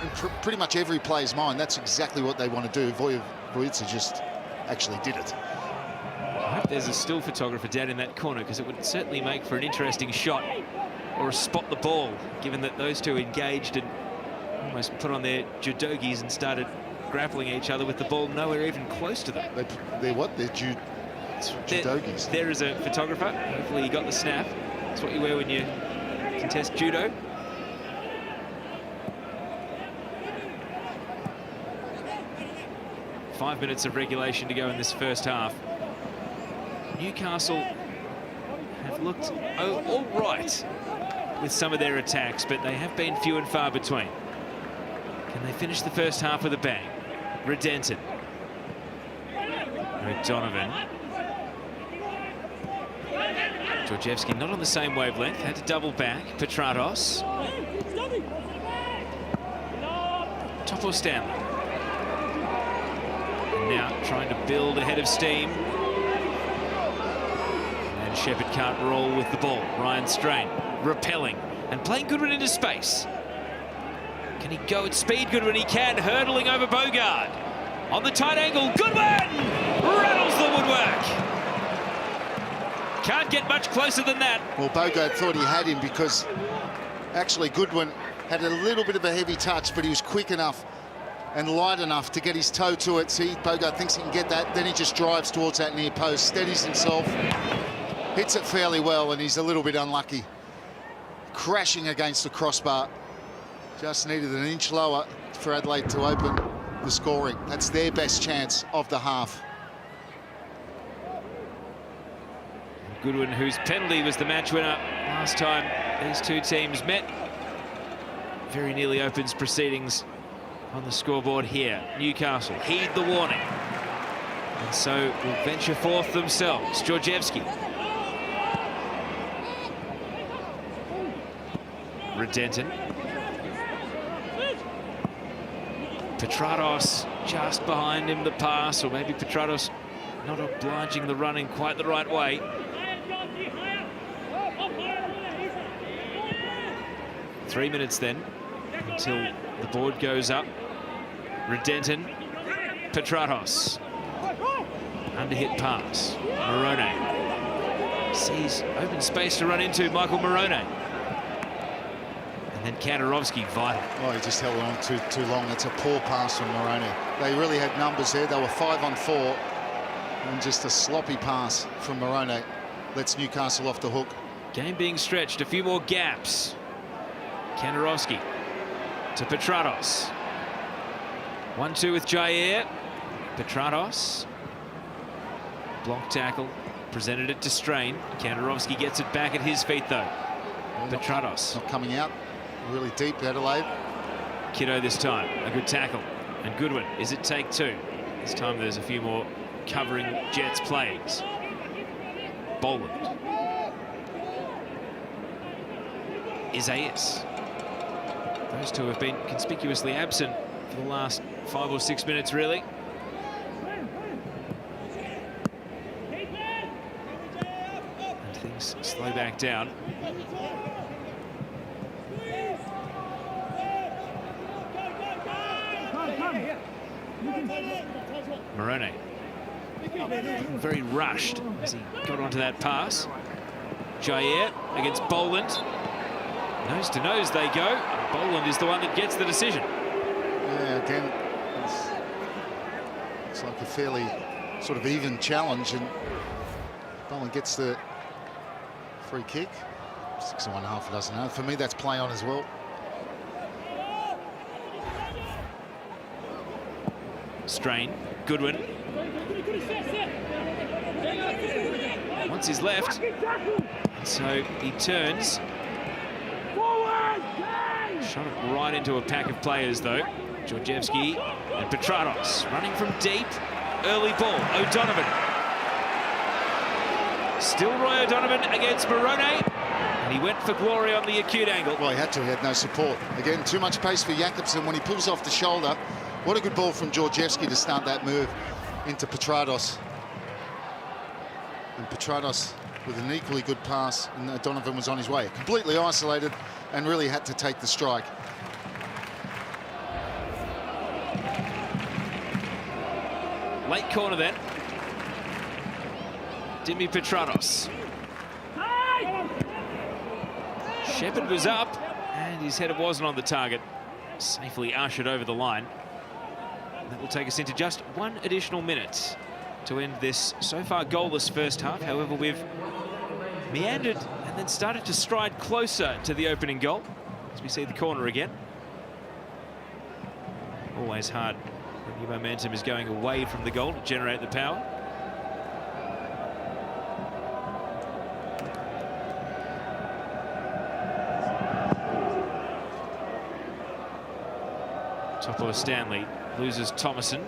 in pretty much every player's mind, that's exactly what they want to do. Vujica just actually did it. I hope there's a still photographer down in that corner, because it would certainly make for an interesting shot or a spot the ball, given that those two engaged and almost put on their judogis and started grappling each other with the ball nowhere even close to them. They're what? They're judogis. There is a photographer. Hopefully you got the snap. That's what you wear when you contest judo. Five minutes of regulation to go in this first half. Newcastle have looked all right with some of their attacks, but they have been few and far between. Can they finish the first half with a bang? Redenton. O'Donovan. Georgievski not on the same wavelength, had to double back. Petratos. Top or Stanley. And now trying to build ahead of steam. And Shepherd can't roll with the ball. Ryan Strain repelling and playing Goodwin into space. Can he go at speed? Goodwin, he can, hurdling over Bogard. On the tight angle, Goodwin rattles the woodwork. Can't get much closer than that. Well, Bogard thought he had him because actually Goodwin had a little bit of a heavy touch, but he was quick enough and light enough to get his toe to it. See, Bogard thinks he can get that, then he just drives towards that near post, steadies himself, hits it fairly well, and he's a little bit unlucky. Crashing against the crossbar. Just needed an inch lower for Adelaide to open the scoring. That's their best chance of the half. Goodwin, whose penalty was the match winner last time these two teams met, very nearly opens proceedings on the scoreboard here. Newcastle heed the warning, and so will venture forth themselves. Georgievski. Redenton. Petratos just behind him, the pass, or maybe Petratos not obliging the run in quite the right way. Three minutes then until the board goes up. Redenton, Petratos. Underhit pass. Morone sees open space to run into. Michael Morone. And And Kantarovski vital. Oh, he just held on too long. That's a poor pass from Moroni. They really had numbers there. They were 5 on 4. And just a sloppy pass from Moroni lets Newcastle off the hook. Game being stretched, a few more gaps. Kantarovski to Petratos. 1-2 with Jair. Petratos. Block tackle. Presented it to Strain. Kantarovski gets it back at his feet though. Petratos. Not coming out. Really deep, Adelaide. Kiddo this time. A good tackle. And Goodwin. Is it take 2? This time there's a few more covering Jets plays. Boland. Isaias. Those two have been conspicuously absent for the last 5 or 6 minutes, really. And things slow back down. Moroni. Very rushed as he got onto that pass. Jair against Boland. Nose to nose they go. Boland is the one that gets the decision. Yeah, again, it's like a fairly sort of even challenge, and Boland gets the free kick. 6 1/2, doesn't know. For me, that's play on as well. Strain. Goodwin. Once he's left. And so he turns. Shot it right into a pack of players, though. Georgievski and Petratos running from deep. Early ball. O'Donovan. Still Roy O'Donovan against Moroni. And he went for glory on the acute angle. Well, he had to. He had no support. Again, too much pace for Jakobsen when he pulls off the shoulder. What a good ball from Georgievski to start that move into Petratos. And Petratos with an equally good pass, and O'Donovan was on his way. Completely isolated and really had to take the strike. Late corner then. Dimi Petratos. Shepherd was up, and his header wasn't on the target. Safely ushered over the line. And that will take us into just 1 additional minute to end this so far goalless first half. However, we've meandered and then started to stride closer to the opening goal as we see the corner again. Always hard when your momentum is going away from the goal to generate the power. Topola Stanley loses Thomason.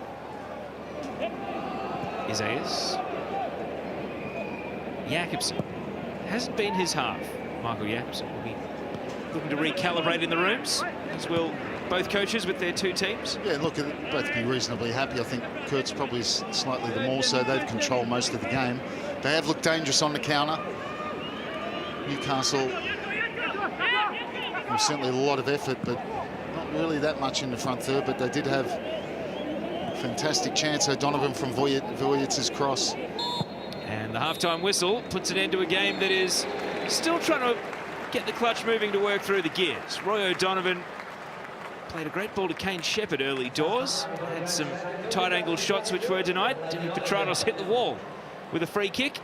Isaias. Jakobsen. Hasn't been his half. Michael Jakobsen will be looking to recalibrate in the rooms, as will both coaches with their 2 teams. Yeah, look, both be reasonably happy. I think Kurt's probably slightly the more so. They've controlled most of the game. They have looked dangerous on the counter. Newcastle, certainly a lot of effort, but not really that much in the front third, but they did have a fantastic chance. O'Donovan from Voyitz's cross. And the halftime whistle puts an end to a game that is still trying to get the clutch moving to work through the gears. Roy O'Donovan played a great ball to Kane Shepherd early doors. Had some tight angle shots which were denied. Dimi Petratos hit the wall with a free kick.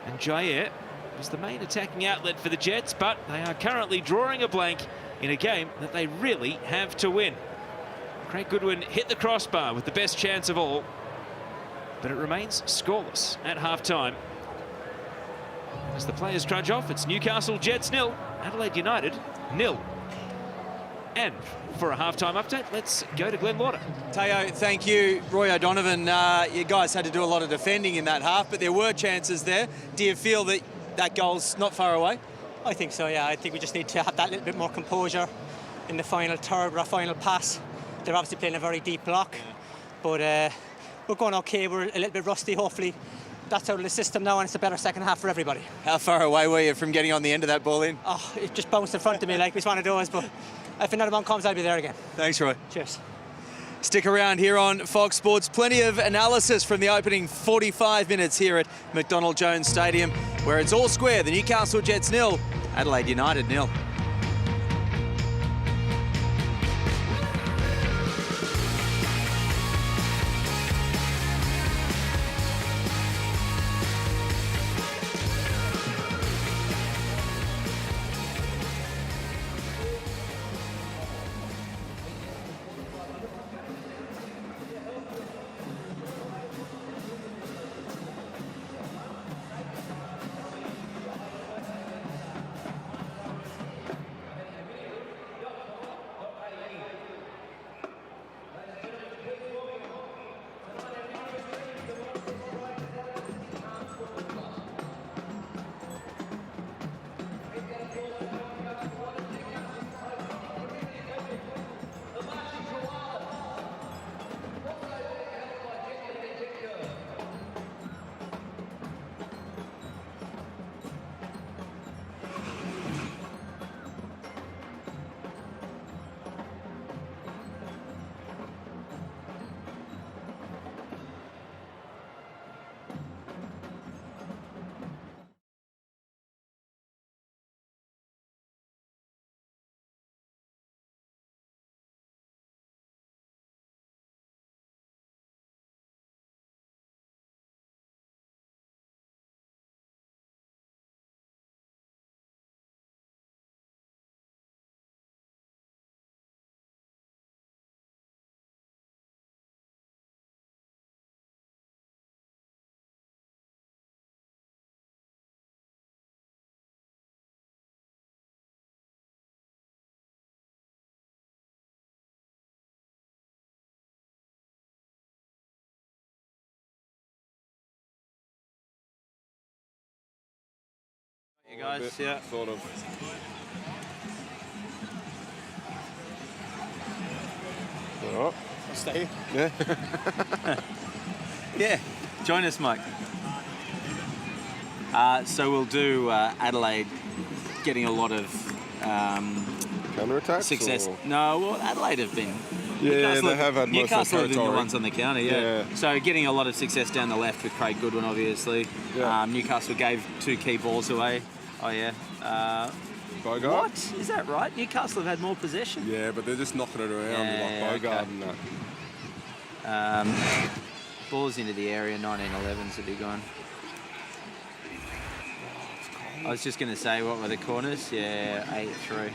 And Jair was the main attacking outlet for the Jets, but they are currently drawing a blank in a game that they really have to win. Craig Goodwin hit the crossbar with the best chance of all, but it remains scoreless at half-time. As the players trudge off, it's Newcastle Jets 0, Adelaide United 0. And for a half-time update, let's go to Glenn Lauder. Teo, thank you. Roy O'Donovan, you guys had to do a lot of defending in that half, but there were chances there. Do you feel that that goal's not far away? I think so, yeah. I think we just need to have that little bit more composure in the final third or final pass. They're obviously playing a very deep block, but we're going okay. We're a little bit rusty, hopefully. That's out of the system now, and it's a better second half for everybody. How far away were you from getting on the end of that ball in? Oh, it just bounced in front of me like it's one of those, but if another one comes, I'll be there again. Thanks, Roy. Cheers. Stick around here on Fox Sports. Plenty of analysis from the opening 45 minutes here at McDonald Jones Stadium, where it's all square. The Newcastle Jets 0, Adelaide United 0. You guys, yeah. Sort of. All right. I'll stay here. Yeah. Yeah, join us, Mike. So we'll do Adelaide getting a lot of Counter-attacks? success. Or? No, well, Adelaide have been. Yeah, they have had most of the Newcastle have been the territory. ones on the counter, yeah. So getting a lot of success down the left with Craig Goodwin, obviously. Yeah. Newcastle gave 2 key balls away. Oh, yeah. Bogart? What? Is that right? Newcastle have had more possession? Yeah, but they're just knocking it around Yeah, like Bogart okay. and that. Balls into the area, 1911s would be gone. I was just going to say, what were the corners? Yeah, 8-3.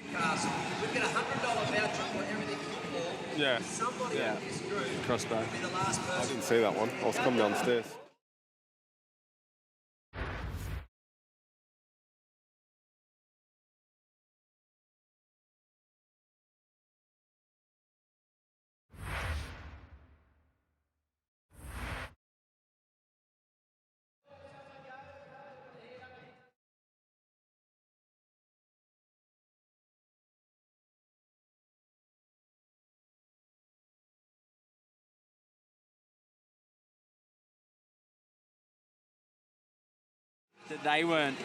Newcastle, we've got a $100 voucher for everything football. Yeah. Somebody in this group Crossbow. will be the last I person. didn't see that one. I was coming downstairs. That they weren't,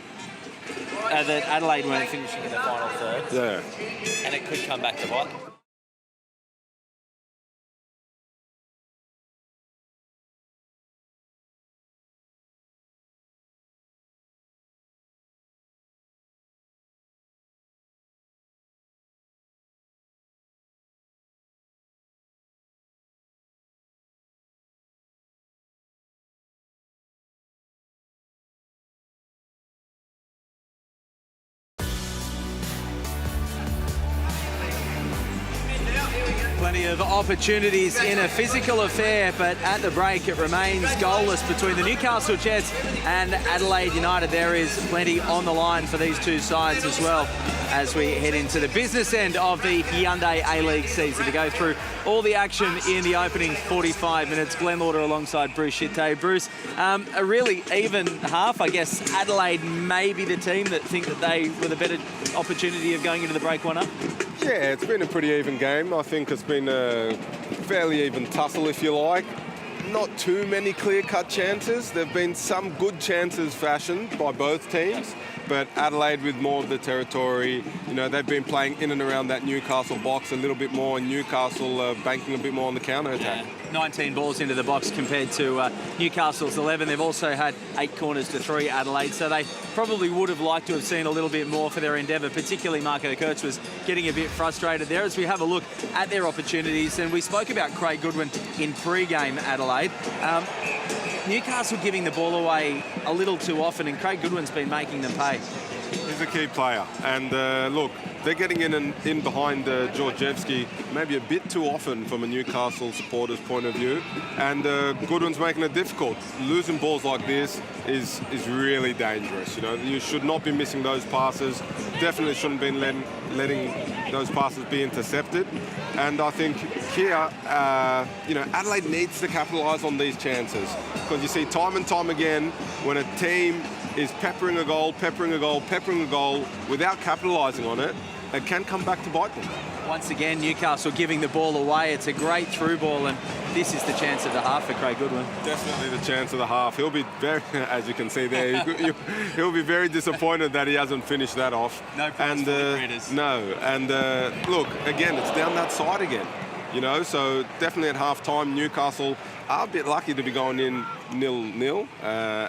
that Adelaide weren't finishing in the final third. Yeah. And it could come back to bite. Plenty of opportunities in a physical affair, but at the break it remains goalless between the Newcastle Jets and Adelaide United. There is plenty on the line for these two sides as well as we head into the business end of the Hyundai A-League season. To go through all the action in the opening 45 minutes, Glenn Lauder alongside Bruce Shittay. Bruce, a really even half. I guess Adelaide may be the team that think that they were the better opportunity of going into the break 1-up. Yeah, it's been a pretty even game. I think it's been a fairly even tussle, if you like. Not too many clear-cut chances. There have been some good chances fashioned by both teams, but Adelaide with more of the territory. You know, they've been playing in and around that Newcastle box a little bit more, and Newcastle banking a bit more on the counter-attack. 19 balls into the box compared to Newcastle's 11. They've also had 8 corners to 3, Adelaide, so they probably would have liked to have seen a little bit more for their endeavour. Particularly Marco Kurtz was getting a bit frustrated there as we have a look at their opportunities. And we spoke about Craig Goodwin in pre-game, Adelaide. Newcastle giving the ball away a little too often, and Craig Goodwin's been making them pay. He's a key player, and look, they're getting in behind Georgievski maybe a bit too often from a Newcastle supporter's point of view, and Goodwin's making it difficult. Losing balls like this is really dangerous. You know, you should not be missing those passes. Definitely shouldn't be letting those passes be intercepted. And I think here, you know, Adelaide needs to capitalise on these chances, because you see time and time again when a team is peppering a goal without capitalising on it, it can come back to bite them. Once again, Newcastle giving the ball away. It's a great through ball, and this is the chance of the half for Craig Goodwin. Definitely the chance of the half. He'll be very, as you can see there, he'll be very disappointed that he hasn't finished that off. No points for the Critters. No, and look, again, it's down that side again. You know, so definitely at half-time, Newcastle are a bit lucky to be going in 0-0,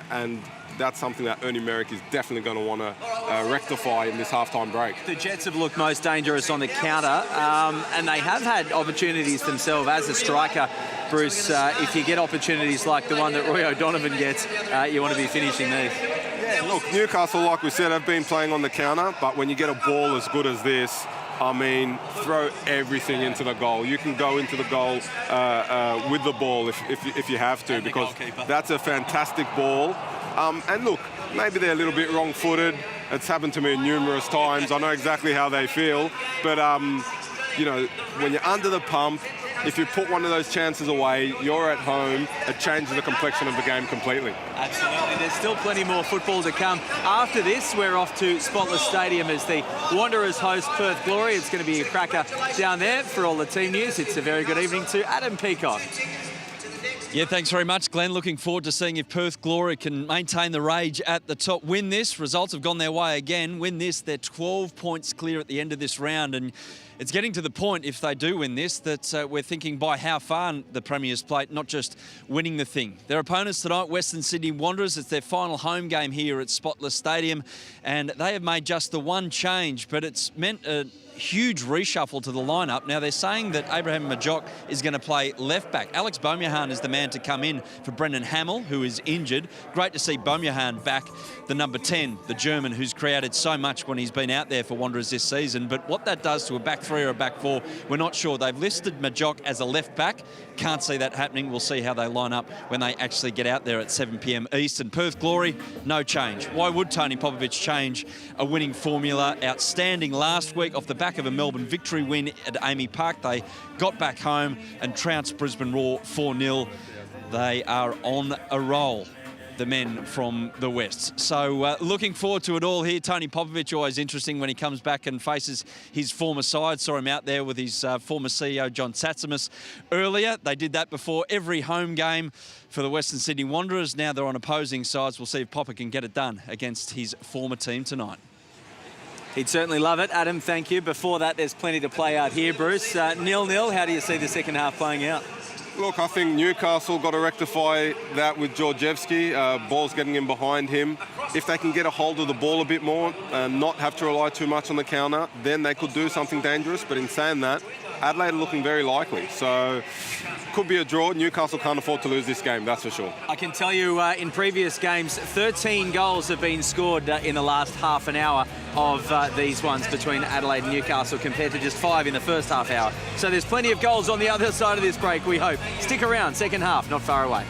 and that's something that Ernie Merrick is definitely going to want to rectify in this halftime break. The Jets have looked most dangerous on the counter, and they have had opportunities themselves as a striker. Bruce, if you get opportunities like the one that Roy O'Donovan gets, you want to be finishing these. Yeah, look, Newcastle, like we said, have been playing on the counter, but when you get a ball as good as this, I mean, throw everything into the goal. You can go into the goal with the ball if you have to, because that's a fantastic ball. And look, maybe they're a little bit wrong-footed. It's happened to me numerous times. I know exactly how they feel. But, you know, when you're under the pump, if you put one of those chances away, you're at home, it changes the complexion of the game completely. Absolutely. There's still plenty more football to come. After this, we're off to Spotless Stadium as the Wanderers host Perth Glory. It's going to be a cracker down there. For all the team news, it's a very good evening to Adam Peacock. Yeah, thanks very much, Glenn. Looking forward to seeing if Perth Glory can maintain the rage at the top. Win this, results have gone their way again. Win this, they're 12 points clear at the end of this round. And it's getting to the point, if they do win this, that we're thinking by how far the Premier's played, not just winning the thing. Their opponents tonight, Western Sydney Wanderers. It's their final home game here at Spotless Stadium. And they have made just the one change, but it's meant a huge reshuffle to the lineup. Now, they're saying that Abraham Majok is going to play left back. Alex Beaumihane is the man to come in for Brendan Hamill, who is injured. Great to see Beaumihane back, the number 10, the German, who's created so much when he's been out there for Wanderers this season. But what that does to a back three or a back four, we're not sure. They've listed Majok as a left back. Can't see that happening. We'll see how they line up when they actually get out there at 7 p.m. Eastern. Perth Glory, no change. Why would Tony Popovic change a winning formula? Outstanding last week off the back of a Melbourne victory win at Amy Park. They got back home and trounced Brisbane Roar 4-0. They are on a roll, the men from the West. So looking forward to it all here. Tony Popovic, always interesting when he comes back and faces his former side. Saw him out there with his former CEO, John Satsimas, earlier. They did that before every home game for the Western Sydney Wanderers. Now they're on opposing sides. We'll see if Popper can get it done against his former team tonight. He'd certainly love it. Adam, thank you. Before that, there's plenty to play out here, Bruce. 0-0, how do you see the second half playing out? Look, I think Newcastle got to rectify that with Georgievski. Ball's getting in behind him. If they can get a hold of the ball a bit more and not have to rely too much on the counter, then they could do something dangerous. But in saying that, Adelaide are looking very likely. So could be a draw. Newcastle can't afford to lose this game, that's for sure. I can tell you in previous games, 13 goals have been scored in the last half an hour of these ones between Adelaide and Newcastle compared to just 5 in the first half hour. So there's plenty of goals on the other side of this break, we hope. Stick around, second half, not far away.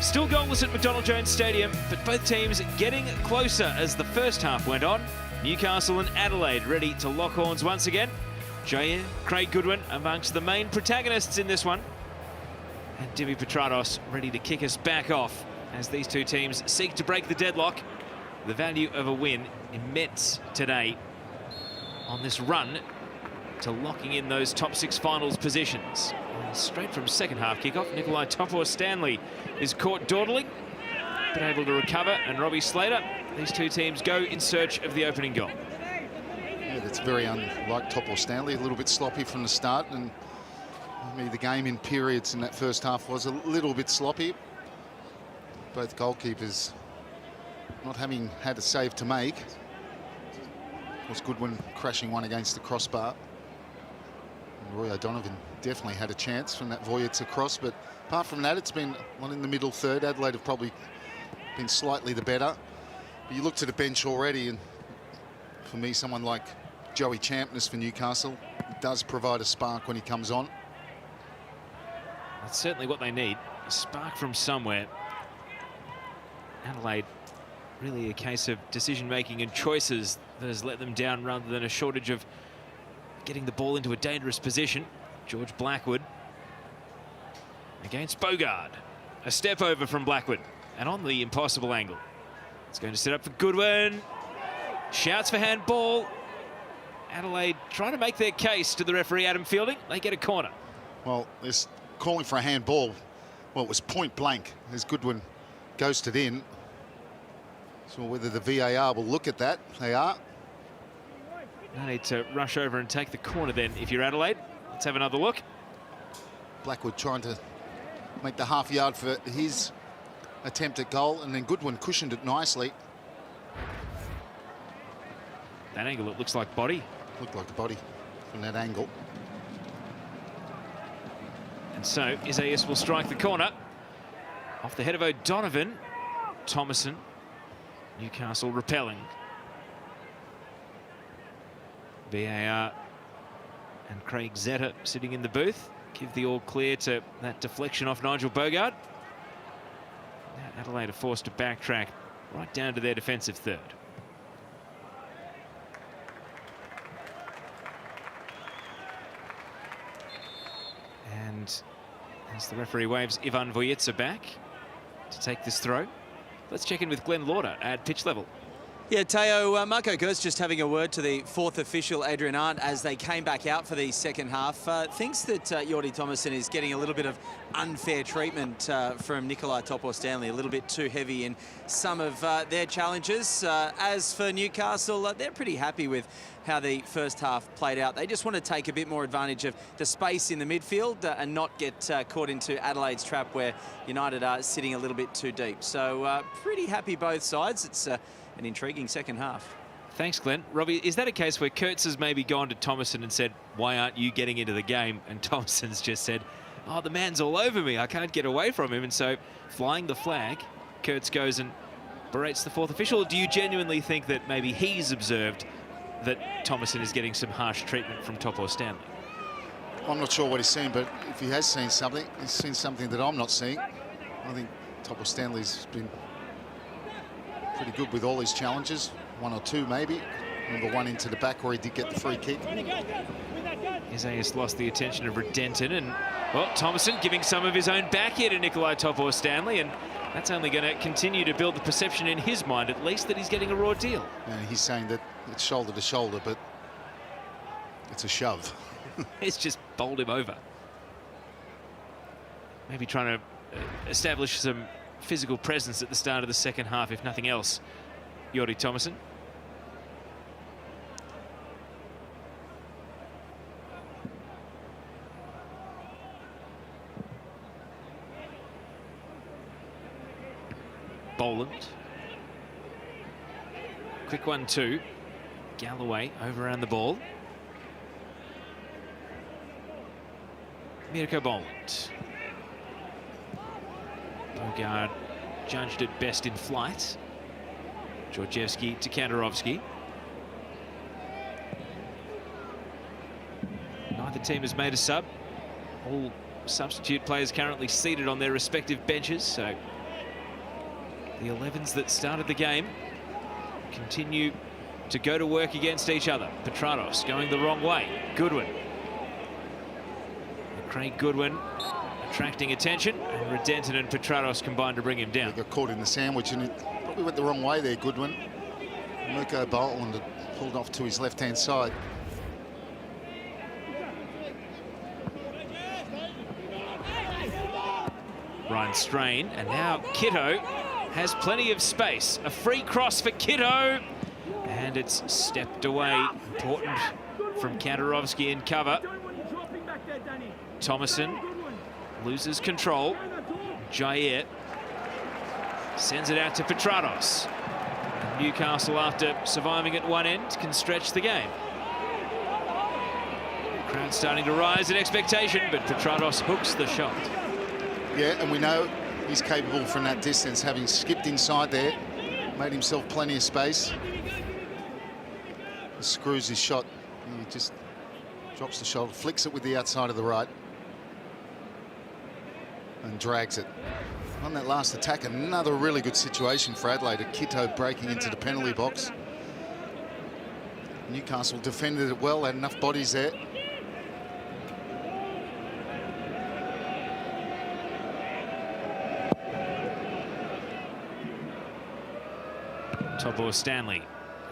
Still goalless at McDonald Jones Stadium, but both teams getting closer as the first half went on. Newcastle and Adelaide ready to lock horns once again. Jair, Craig Goodwin amongst the main protagonists in this one. And Dimi Petratos ready to kick us back off as these two teams seek to break the deadlock. The value of a win immense today on this run to locking in those top 6 finals positions. And straight from second half kickoff, Nikolai Topor-Stanley is caught dawdling, but able to recover, and Robbie Slater. These two teams go in search of the opening goal. Yeah, that's very unlike Topor-Stanley, a little bit sloppy from the start, and maybe the game in periods in that first half was a little bit sloppy. Both goalkeepers not having had a save to make. Of course, Goodwin crashing one against the crossbar. And Roy O'Donovan definitely had a chance from that voyage across, but apart from that, it's been one in the middle third. Adelaide have probably been slightly the better. But you look to the bench already, and for me, someone like Joey Champness for Newcastle does provide a spark when he comes on. That's certainly what they need, a spark from somewhere. Adelaide, really a case of decision-making and choices that has let them down rather than a shortage of getting the ball into a dangerous position. George Blackwood against Bogard. A step over from Blackwood and on the impossible angle. It's going to set up for Goodwin. Shouts for handball. Adelaide trying to make their case to the referee, Adam Fielding. They get a corner. Well, this calling for a handball, well, it was point blank as Goodwin ghosted in. So whether the VAR will look at that, they are. No need to rush over and take the corner then if you're Adelaide. Let's have another look. Blackwood trying to make the half yard for his attempt at goal, and then Goodwin cushioned it nicely. That angle, it looks like body. Looked like the body from that angle. And so Isaias will strike the corner. Off the head of O'Donovan. Thomason. Newcastle repelling. VAR and Craig Zeta sitting in the booth. Give the all clear to that deflection off Nigel Bogard. Now Adelaide are forced to backtrack right down to their defensive third. And as the referee waves Ivan Vojica back to take this throw. Let's check in with Glenn Lauder at pitch level. Yeah, Teo, Marco Kurtz just having a word to the fourth official, Adrian Arndt, as they came back out for the second half. Thinks that Jordi Thomason is getting a little bit of unfair treatment from Nikolai Topor-Stanley, a little bit too heavy in some of their challenges. As for Newcastle, they're pretty happy with how the first half played out. They just want to take a bit more advantage of the space in the midfield and not get caught into Adelaide's trap where United are sitting a little bit too deep. So pretty happy both sides. It's an intriguing second half. Thanks, Glenn. Robbie, is that a case where Kurtz has maybe gone to Thomason and said, why aren't you getting into the game? And Thomason's just said, oh, the man's all over me. I can't get away from him. And so flying the flag, Kurtz goes and berates the fourth official. Or do you genuinely think that maybe he's observed that Thomason is getting some harsh treatment from Topor-Stanley? I'm not sure what he's seen, but if he has seen something, he's seen something that I'm not seeing. I think Topor-Stanley's been pretty good with all his challenges, one or two maybe. Remember one into the back where he did get the free kick. Isaias lost the attention of Redenton, and well, Thomason giving some of his own back here to Nikolai Topor-Stanley, and that's only going to continue to build the perception in his mind, at least, that he's getting a raw deal. And he's saying that it's shoulder to shoulder, but it's a shove. He's just bowled him over. Maybe trying to establish some physical presence at the start of the second half, if nothing else. Jordy Thomason. Boland. Quick 1-2. Galloway over around the ball. Mirko Boland. Bogard judged it best in flight. Georgievski to Kandarovski. Neither team has made a sub. All substitute players currently seated on their respective benches, so the 11s that started the game continue to go to work against each other. Petratos going the wrong way. Goodwin. Craig Goodwin attracting attention, and Redenton and Petratos combined to bring him down. He got caught in the sandwich and it probably went the wrong way there, Goodwin. Mirko Boland had pulled off to his left-hand side. Ryan Strain, and now Kitto has plenty of space. A free cross for Kitto, and it's stepped away. Important from Kandarovski in cover. Thomason loses control. Jair sends it out to Petratos. Newcastle, after surviving at one end, can stretch the game. The crowd starting to rise in expectation, but Petratos hooks the shot. Yeah, and we know he's capable from that distance, having skipped inside there, made himself plenty of space. He screws his shot. He just drops the shoulder, flicks it with the outside of the right, and drags it. On that last attack, another really good situation for Adelaide. Kitto breaking into the penalty box. Newcastle defended it well, had enough bodies there. Topo Stanley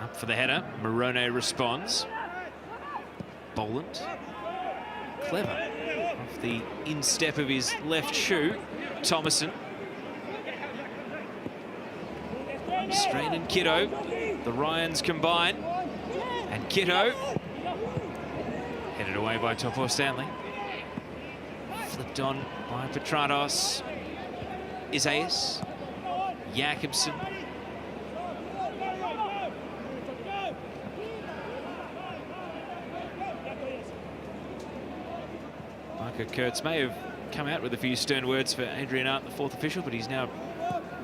up for the header. Morone responds. Boland. Clever. Off the instep of his left shoe. Thomason. Strain and Kitto. The Ryans combine. And Kitto. Headed away by Topo Stanley. Flipped on by Petratos. Isaias. Jakobsen. Marco Kurtz may have come out with a few stern words for Adrian Art, the fourth official, but he's now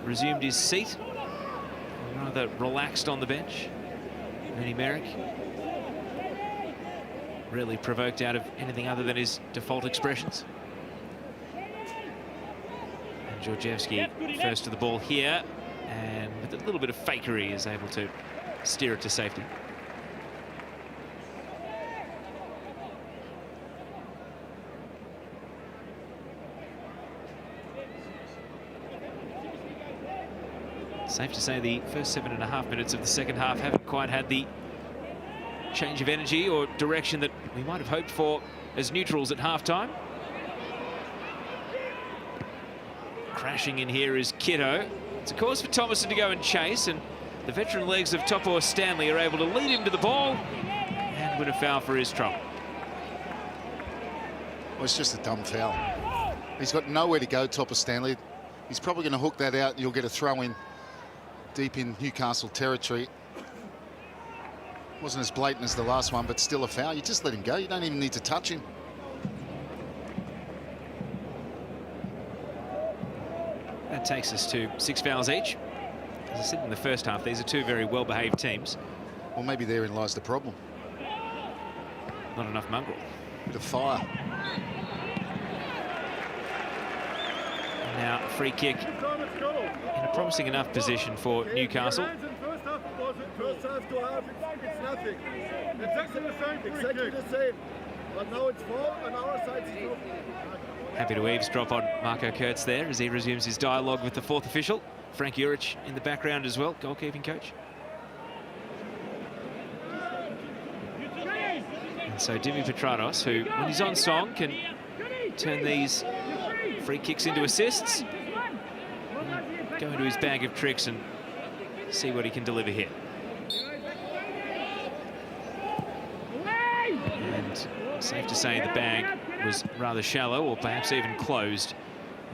resumed his seat. Rather relaxed on the bench. Ernie Merrick really provoked out of anything other than his default expressions. And Georgievski first to the ball here, and with a little bit of fakery is able to steer it to safety. Safe to say the first 7.5 minutes of the second half haven't quite had the change of energy or direction that we might have hoped for as neutrals at half-time. Crashing in here is Kitto. It's a cause for Thomason to go and chase, and the veteran legs of Topo Stanley are able to lead him to the ball and win a foul for his trouble. Well, it's just a dumb foul. He's got nowhere to go, Topo Stanley. He's probably going to hook that out and you'll get a throw in deep in Newcastle territory. Wasn't as blatant as the last one, but still a foul. You just let him go. You don't even need to touch him. That takes us to 6 fouls each. As I said in the first half, these are two very well-behaved teams. Well, maybe therein lies the problem. Not enough mongrel. Bit of fire. And now a free kick in a promising enough position for Newcastle. First half to half, it's nothing. Exactly the same. Exactly the same. But now it's 4 on our side. Happy to eavesdrop on Marco Kurtz there as he resumes his dialogue with the fourth official. Frank Urich in the background as well, goalkeeping coach. So Dimi Petratos, who, when he's on song, can turn these free kicks into assists. Go into his bag of tricks and see what he can deliver here. And safe to say the bag was rather shallow, or perhaps even closed,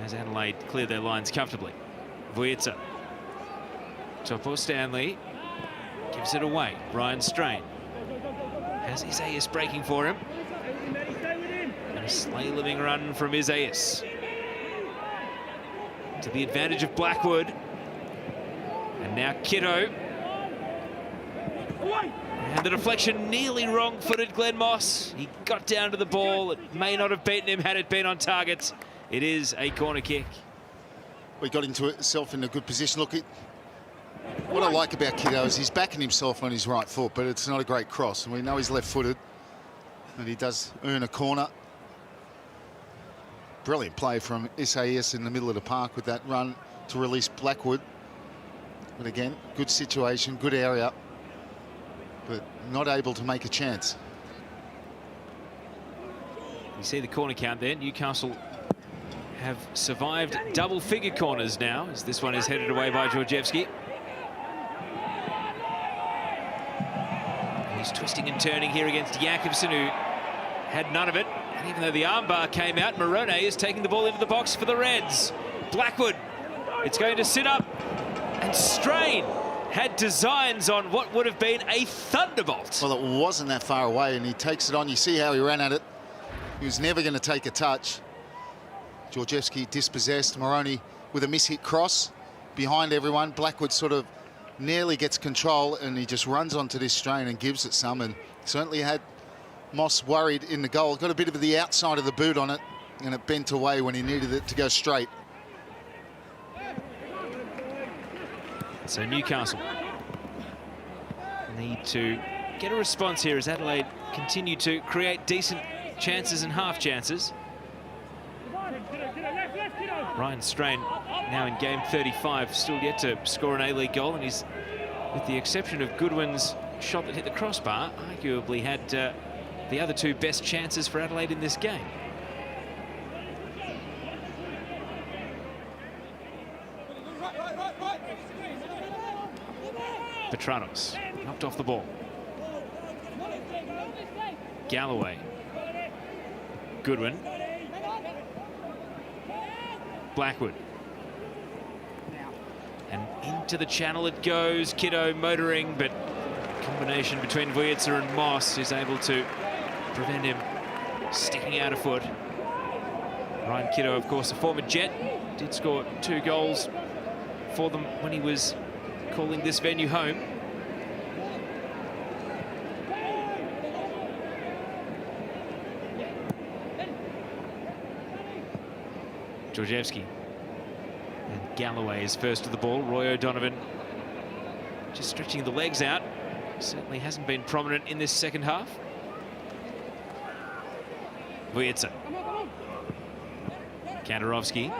as Adelaide cleared their lines comfortably. Vujica. Topo Stanley gives it away. Ryan Strain has Isaias breaking for him. And a sleigh-living run from Isaias. To the advantage of Blackwood. And now Kiddo. And the deflection nearly wrong-footed Glenn Moss. He got down to the ball. It may not have beaten him had it been on target. It is a corner kick. He got into himself in a good position. Look, what I like about Kiddo is he's backing himself on his right foot, but it's not a great cross. And we know he's left-footed, and he does earn a corner. Brilliant play from Isaias in the middle of the park with that run to release Blackwood. But again, good situation, good area, but not able to make a chance. You see the corner count there. Newcastle have survived double-figure corners now, as this one is headed away by Georgievski. He's twisting and turning here against Jakobsen, who had none of it. And even though the armbar came out, Morone is taking the ball into the box for the Reds. Blackwood, it's going to sit up. And Strain had designs on what would have been a thunderbolt. Well, it wasn't that far away, and he takes it on. You see how he ran at it. He was never going to take a touch. Georgievski dispossessed. Morone with a mishit cross behind everyone. Blackwood sort of nearly gets control, and he just runs onto this Strain and gives it some, and certainly had Moss worried in the goal. Got a bit of the outside of the boot on it, and it bent away when he needed it to go straight. So Newcastle need to get a response here as Adelaide continue to create decent chances and half chances. Ryan Strain now in game 35, still yet to score an A-League goal, and he's, with the exception of Goodwin's shot that hit the crossbar, arguably had the other two best chances for Adelaide in this game. Petratos knocked off the ball. Galloway. Goodwin. Blackwood. And into the channel it goes. Kiddo motoring, but combination between Vujica and Moss is able to prevent him sticking out a foot. Ryan Kiddo, of course, a former Jet, did score 2 goals for them when he was calling this venue home. Georgievski. And Galloway is first to the ball. Roy O'Donovan just stretching the legs out. Certainly hasn't been prominent in this second half. Vujica. Kandarovski.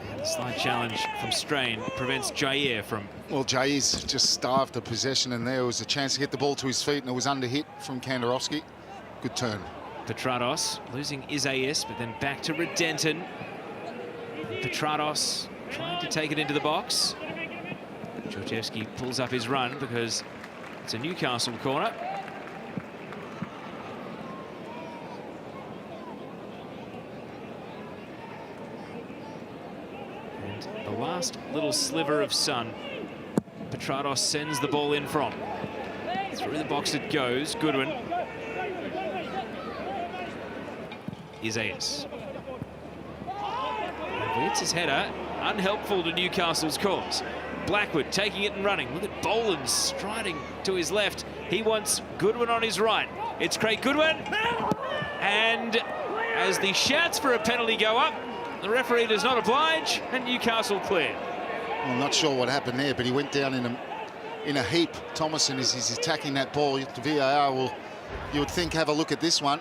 And the slight challenge from Strain prevents Jair from... Well, Jair's just starved the possession, and there was a chance to get the ball to his feet, and it was under hit from Kandarovski. Good turn. Petratos losing Isaias, but then back to Redenton. Petratos trying to take it into the box. Georgievski pulls up his run because it's a Newcastle corner. And the last little sliver of sun, Petratos sends the ball in from. Through the box it goes. Goodwin. Isaias. Vujica's header, unhelpful to Newcastle's cause. Blackwood taking it and running. Look at Boland striding to his left. He wants Goodwin on his right. It's Craig Goodwin. And as the shouts for a penalty go up, the referee does not oblige, and Newcastle clear. I'm not sure what happened there, but he went down in a heap. Thomason is attacking that ball. The VAR will, you would think, have a look at this one.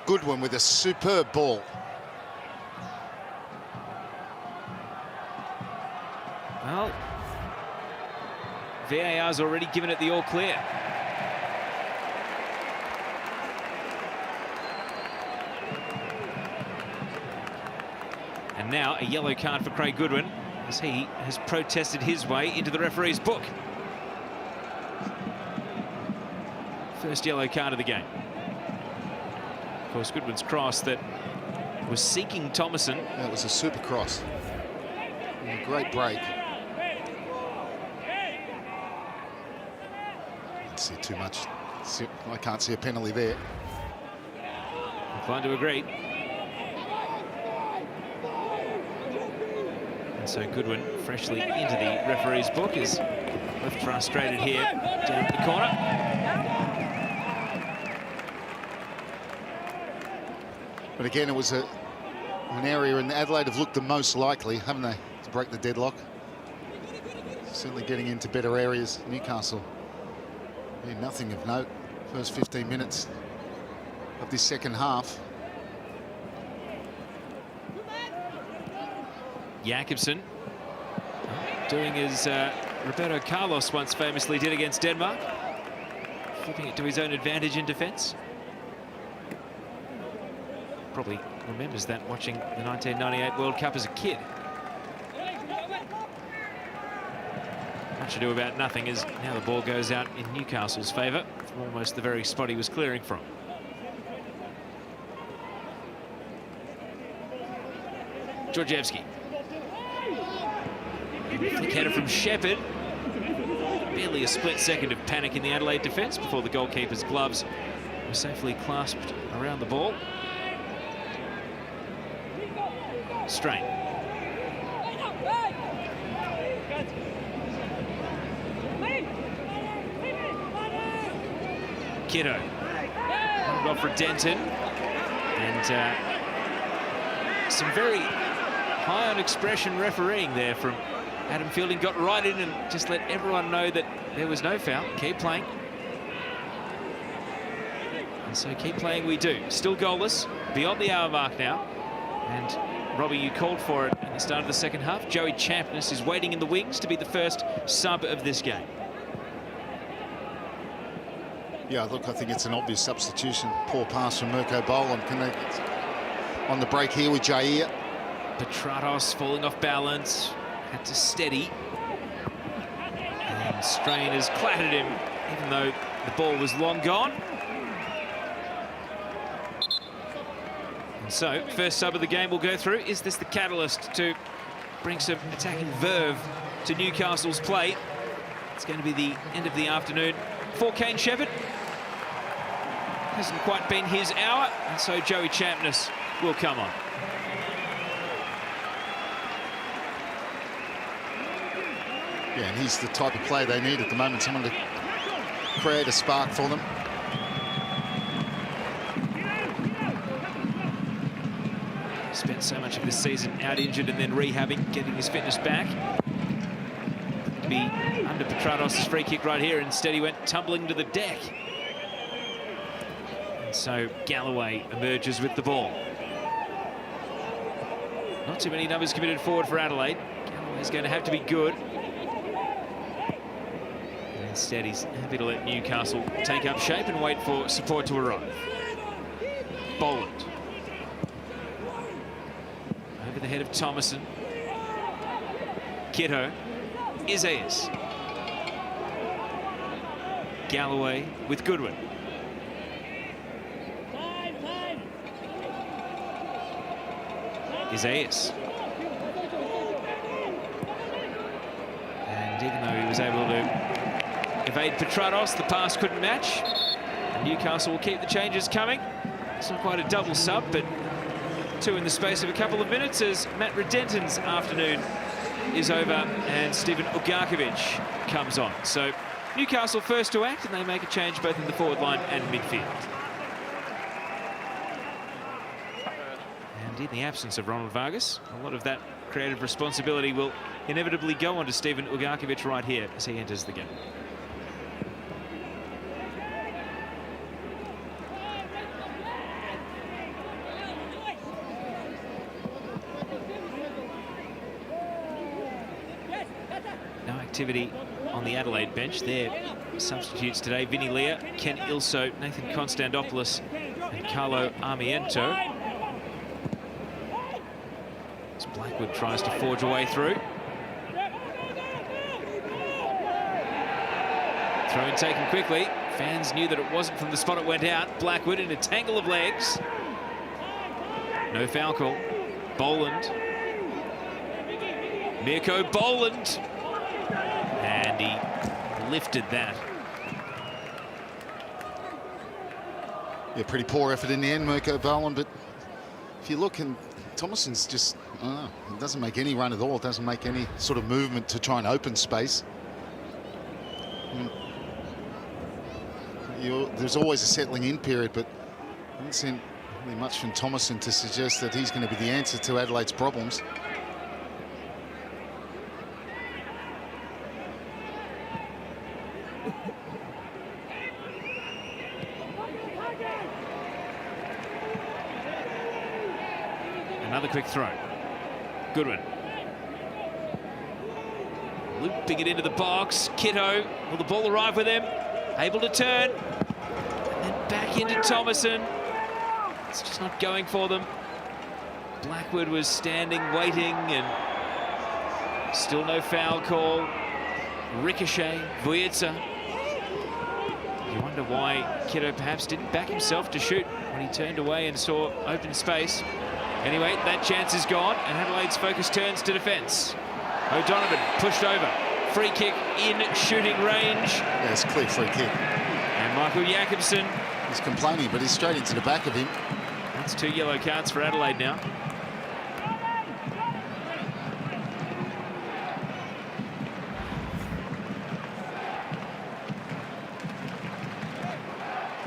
Goodwin with a superb ball. Well, VAR's already given it the all clear. And now a yellow card for Craig Goodwin, as he has protested his way into the referee's book. First yellow card of the game. Of course, Goodwin's cross that was seeking Thomason. That was a super cross. And a great break. Can't see too much. I can't see a penalty there. Inclined to agree. And so Goodwin freshly into the referee's book is left frustrated here down the corner. But again, it was an area in Adelaide have looked the most likely, haven't they, to break the deadlock. Certainly getting into better areas. Newcastle, yeah, nothing of note. First 15 minutes of this second half. Jakobsen doing as Roberto Carlos once famously did against Denmark, flipping it to his own advantage in defence. Probably remembers that watching the 1998 World Cup as a kid. Much ado about nothing as now the ball goes out in Newcastle's favour from almost the very spot he was clearing from. Georgievski. Flick header from Shepherd. Barely a split second of panic in the Adelaide defence before the goalkeeper's gloves were safely clasped around the ball. Strain. Kiddo. Off for Denton. And some very high on expression refereeing there from Adam Fielding. Got right in and just let everyone know that there was no foul. Keep playing. And so keep playing we do. Still goalless, beyond the hour mark now. And Robbie, you called for it at the start of the second half. Joey Champness is waiting in the wings to be the first sub of this game. Yeah, look, I think it's an obvious substitution. Poor pass from Mirko Boland. Can they on the break here with Jair? Petratos falling off balance, had to steady. And Strain has clattered him, even though the ball was long gone. And so, first sub of the game will go through. Is this the catalyst to bring some attacking verve to Newcastle's play? It's going to be the end of the afternoon for Kane Shepherd. Hasn't quite been his hour, and so Joey Champness will come on. Yeah, and he's the type of player they need at the moment, someone to create a spark for them. Spent so much of this season out injured and then rehabbing, getting his fitness back. To be under Petratos' free kick right here, instead he went tumbling to the deck. And so Galloway emerges with the ball. Not too many numbers committed forward for Adelaide. Galloway's going to have to be good. And instead he's happy to let Newcastle take up shape and wait for support to arrive. Boland. Over the head of Thomason. Kiddo. Isaias. Galloway with Goodwin. Isaias. And even though he was able to evade Petratos, the pass couldn't match. And Newcastle will keep the changes coming. It's not quite a double sub, but two in the space of a couple of minutes as Matt Redenton's afternoon is over and Steven Ugarkovic comes on. So Newcastle first to act, and they make a change both in the forward line and midfield. And in the absence of Ronald Vargas, a lot of that creative responsibility will inevitably go on to Steven Ugarkovic right here as he enters the game. Activity on the Adelaide bench. Their substitutes today: Vinny Leah, Ken Ilso, Nathan Konstantopoulos and Carlo Armiento. As Blackwood tries to forge a way through. Throw in taken quickly. Fans knew that it wasn't from the spot it went out. Blackwood in a tangle of legs. No foul call. Boland. Mirko Boland. And he lifted that. Yeah, pretty poor effort in the end, Mirko Boland, but if you look, and Thomason's just, I don't know, it doesn't make any run at all, doesn't make any sort of movement to try and open space. There's always a settling in period, but I haven't seen really much from Thomason to suggest that he's going to be the answer to Adelaide's problems. Another quick throw. Goodwin. Looping it into the box. Kitto. Will the ball arrive with him? Able to turn. And then back into Thomason. It's just not going for them. Blackwood was standing, waiting, and still no foul call. Ricochet. Vujica. You wonder why Kitto perhaps didn't back himself to shoot when he turned away and saw open space. Anyway, that chance is gone, and Adelaide's focus turns to defence. O'Donovan pushed over. Free kick in shooting range. Yeah, it's a clear free kick. And Michael Jakobsen. He's complaining, but he's straight into the back of him. That's 2 yellow cards for Adelaide now.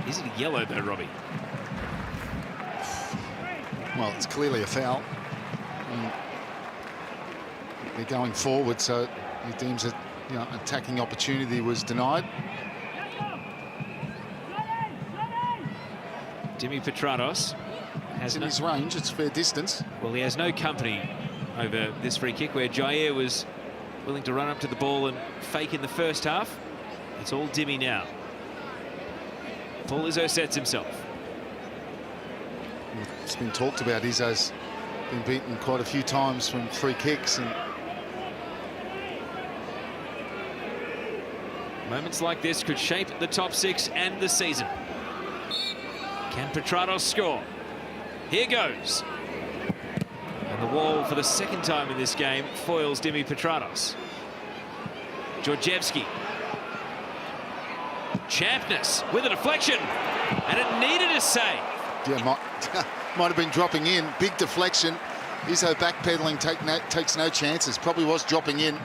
Is it a yellow though, Robbie? Well, it's clearly a foul. They're going forward, so he deems that, you know, attacking opportunity was denied. Dimi Petratos has in his range, it's fair distance. Well, he has no company over this free kick, where Jair was willing to run up to the ball and fake in the first half. It's all Dimi now. Paul Izzo sets himself. It's been talked about. Izzo's been beaten quite a few times from free kicks, and moments like this could shape the top 6 and the season. Can Petratos score? Here goes. And the wall, for the second time in this game, foils Dimi Petratos. Georgievski. Champness with a deflection, and it needed a save. Yeah, might have been dropping in. Big deflection. Izzo backpedaling, takes no chances. Probably was dropping in.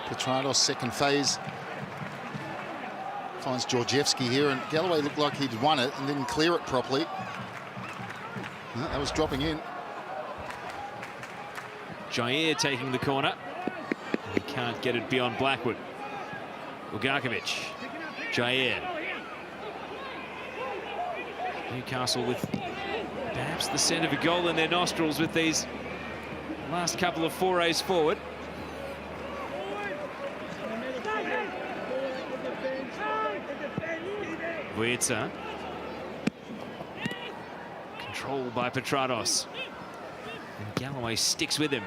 Petratos, second phase. Finds Georgievski here, and Galloway looked like he'd won it and didn't clear it properly. No, that was dropping in. Jair taking the corner. He can't get it beyond Blackwood. Ugarkovic. Jair. Newcastle with perhaps the scent of a goal in their nostrils with these last couple of forays forward. Vujica. Controlled by Petratos. And Galloway sticks with him.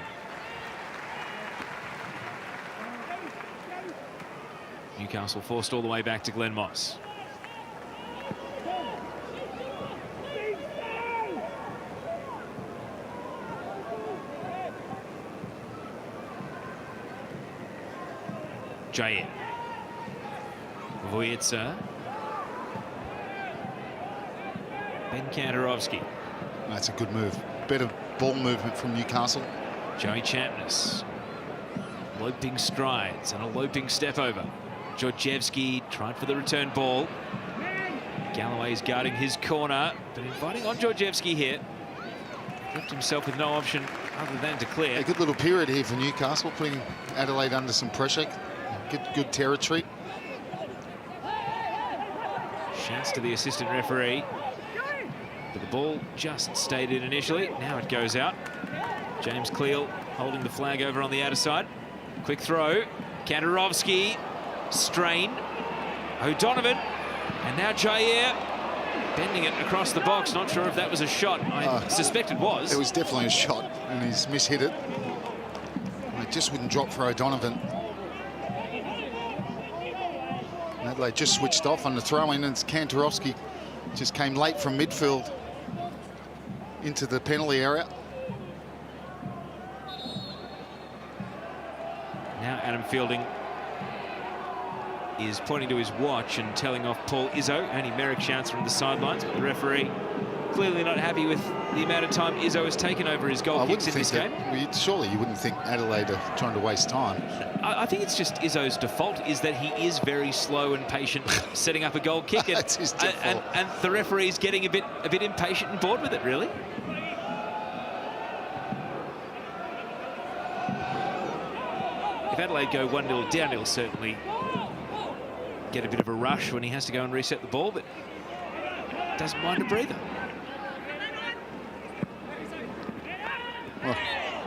Newcastle forced all the way back to Glenn Moss. Jair. Vujica. Ben Kantarovski. That's a good move. Better ball movement from Newcastle. Joey Champness. Loping strides and a loping step over. Georgievski tried for the return ball. Galloway's guarding his corner, but inviting on Georgievski here. Left himself with no option other than to clear. A good little period here for Newcastle, putting Adelaide under some pressure. Good territory. Shouts to the assistant referee. But the ball just stayed in initially. Now it goes out. James Cleal holding the flag over on the outer side. Quick throw. Kandarovski. Strain. O'Donovan. And now Jair bending it across the box. Not sure if that was a shot. I suspect it was. It was definitely a shot, and he's mishit it. It just wouldn't drop for O'Donovan. Adelaide just switched off on the throw-in, and Kandarovski just came late from midfield into the penalty area. Now Adam Fielding is pointing to his watch and telling off Paul Izzo. Only Merrick shouts from the sidelines, but the referee clearly not happy with the amount of time Izzo has taken over his goal kicks in this game. Surely you wouldn't think Adelaide are trying to waste time. I think it's just Izzo's default is that he is very slow and patient setting up a goal kick. And, That's his default. And the referee's getting a bit impatient and bored with it, really. If Adelaide go 1-0 down, he'll certainly get a bit of a rush when he has to go and reset the ball, but doesn't mind a breather.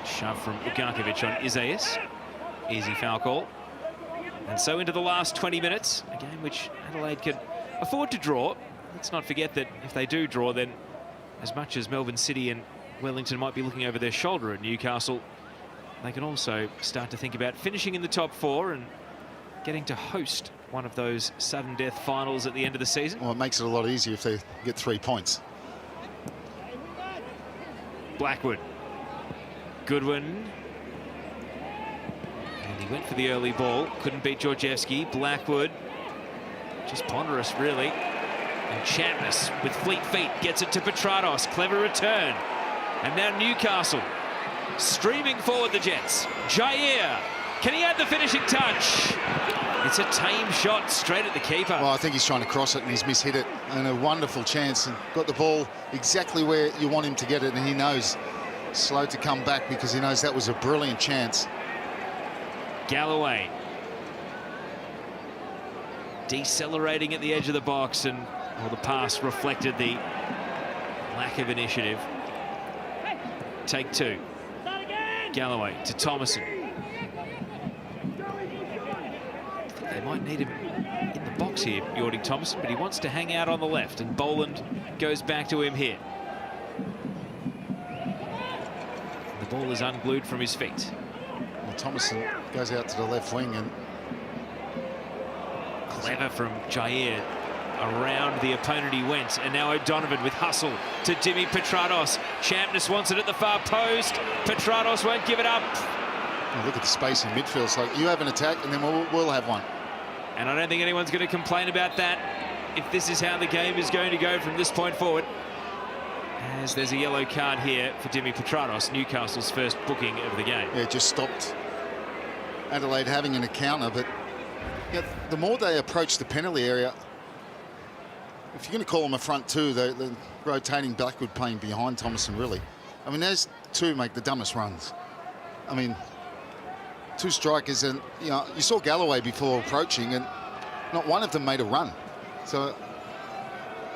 Shove from Ugarkovic on Isaias. Easy foul call. And so into the last 20 minutes, a game which Adelaide can afford to draw. Let's not forget that if they do draw, then as much as Melbourne City and Wellington might be looking over their shoulder at Newcastle, they can also start to think about finishing in the top 4 and getting to host one of those sudden death finals at the end of the season. Well, it makes it a lot easier if they get 3 points. Blackwood. Goodwin. And he went for the early ball. Couldn't beat Georgievski. Blackwood. Just ponderous, really. And Champness with fleet feet gets it to Petratos. Clever return. And now Newcastle streaming forward the Jets. Jair. Can he add the finishing touch? It's a tame shot straight at the keeper. Well, I think he's trying to cross it and he's mishit it. And a wonderful chance and got the ball exactly where you want him to get it, and he knows. Slow to come back because he knows that was a brilliant chance. Galloway. Decelerating at the edge of the box, and well, the pass reflected the lack of initiative. Take 2. Galloway to Thomason. They might need him in the box here, Jordy Thomason, but he wants to hang out on the left, and Boland goes back to him here. The ball is unglued from his feet. Well, Thomason goes out to the left wing, and clever from Jair. Around the opponent he went, and now O'Donovan with hustle to Dimi Petratos. Champness wants it at the far post. Petratos won't give it up. well, look at the space in midfield. It's like you have an attack and then we'll have one. And I don't think anyone's going to complain about that if this is how the game is going to go from this point forward. As there's a yellow card here for Dimi Petratos, Newcastle's first booking of the game. Yeah, it just stopped Adelaide having an encounter, but yeah, the more they approach the penalty area, if you're going to call them a front two, they're rotating Blackwood playing behind Thomason, really. I mean, those two make the dumbest runs. I mean, 2 strikers, and you know, you saw Galloway before approaching, and not one of them made a run. So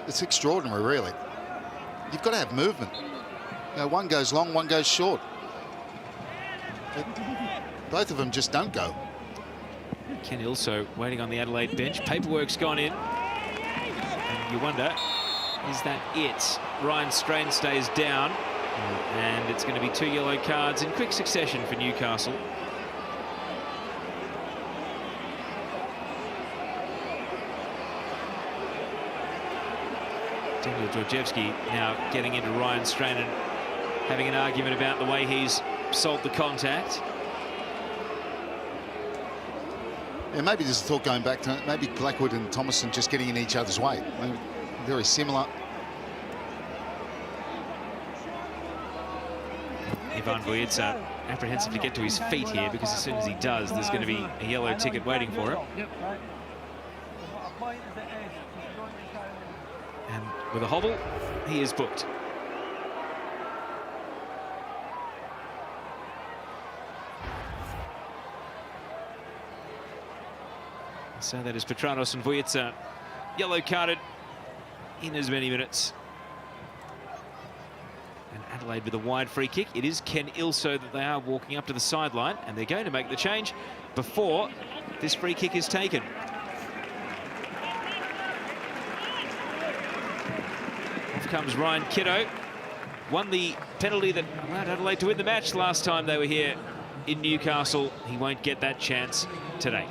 it's extraordinary, really. You've got to have movement. You know, one goes long, one goes short. Both of them just don't go. Ken also waiting on the Adelaide bench. Paperwork's gone in. And you wonder, is that it? Ryan Strain stays down. And it's going to be 2 yellow cards in quick succession for Newcastle. Daniel Georgievski now getting into Ryan Strain and having an argument about the way he's solved the contact. Yeah, maybe there's a thought going back to maybe Blackwood and Thomason just getting in each other's way. I mean, very similar. Ivan Vujica apprehensive to get to his feet here, because as soon as he does, there's going to be a yellow ticket waiting for him. And with a hobble, he is booked. So that is Petratos and Vujica yellow carded in as many minutes. And Adelaide with a wide free kick. It is Ken Ilso that they are walking up to the sideline, and they're going to make the change before this free kick is taken. Off comes Ryan Kiddo. Won the penalty that allowed Adelaide to win the match last time they were here in Newcastle. He won't get that chance today.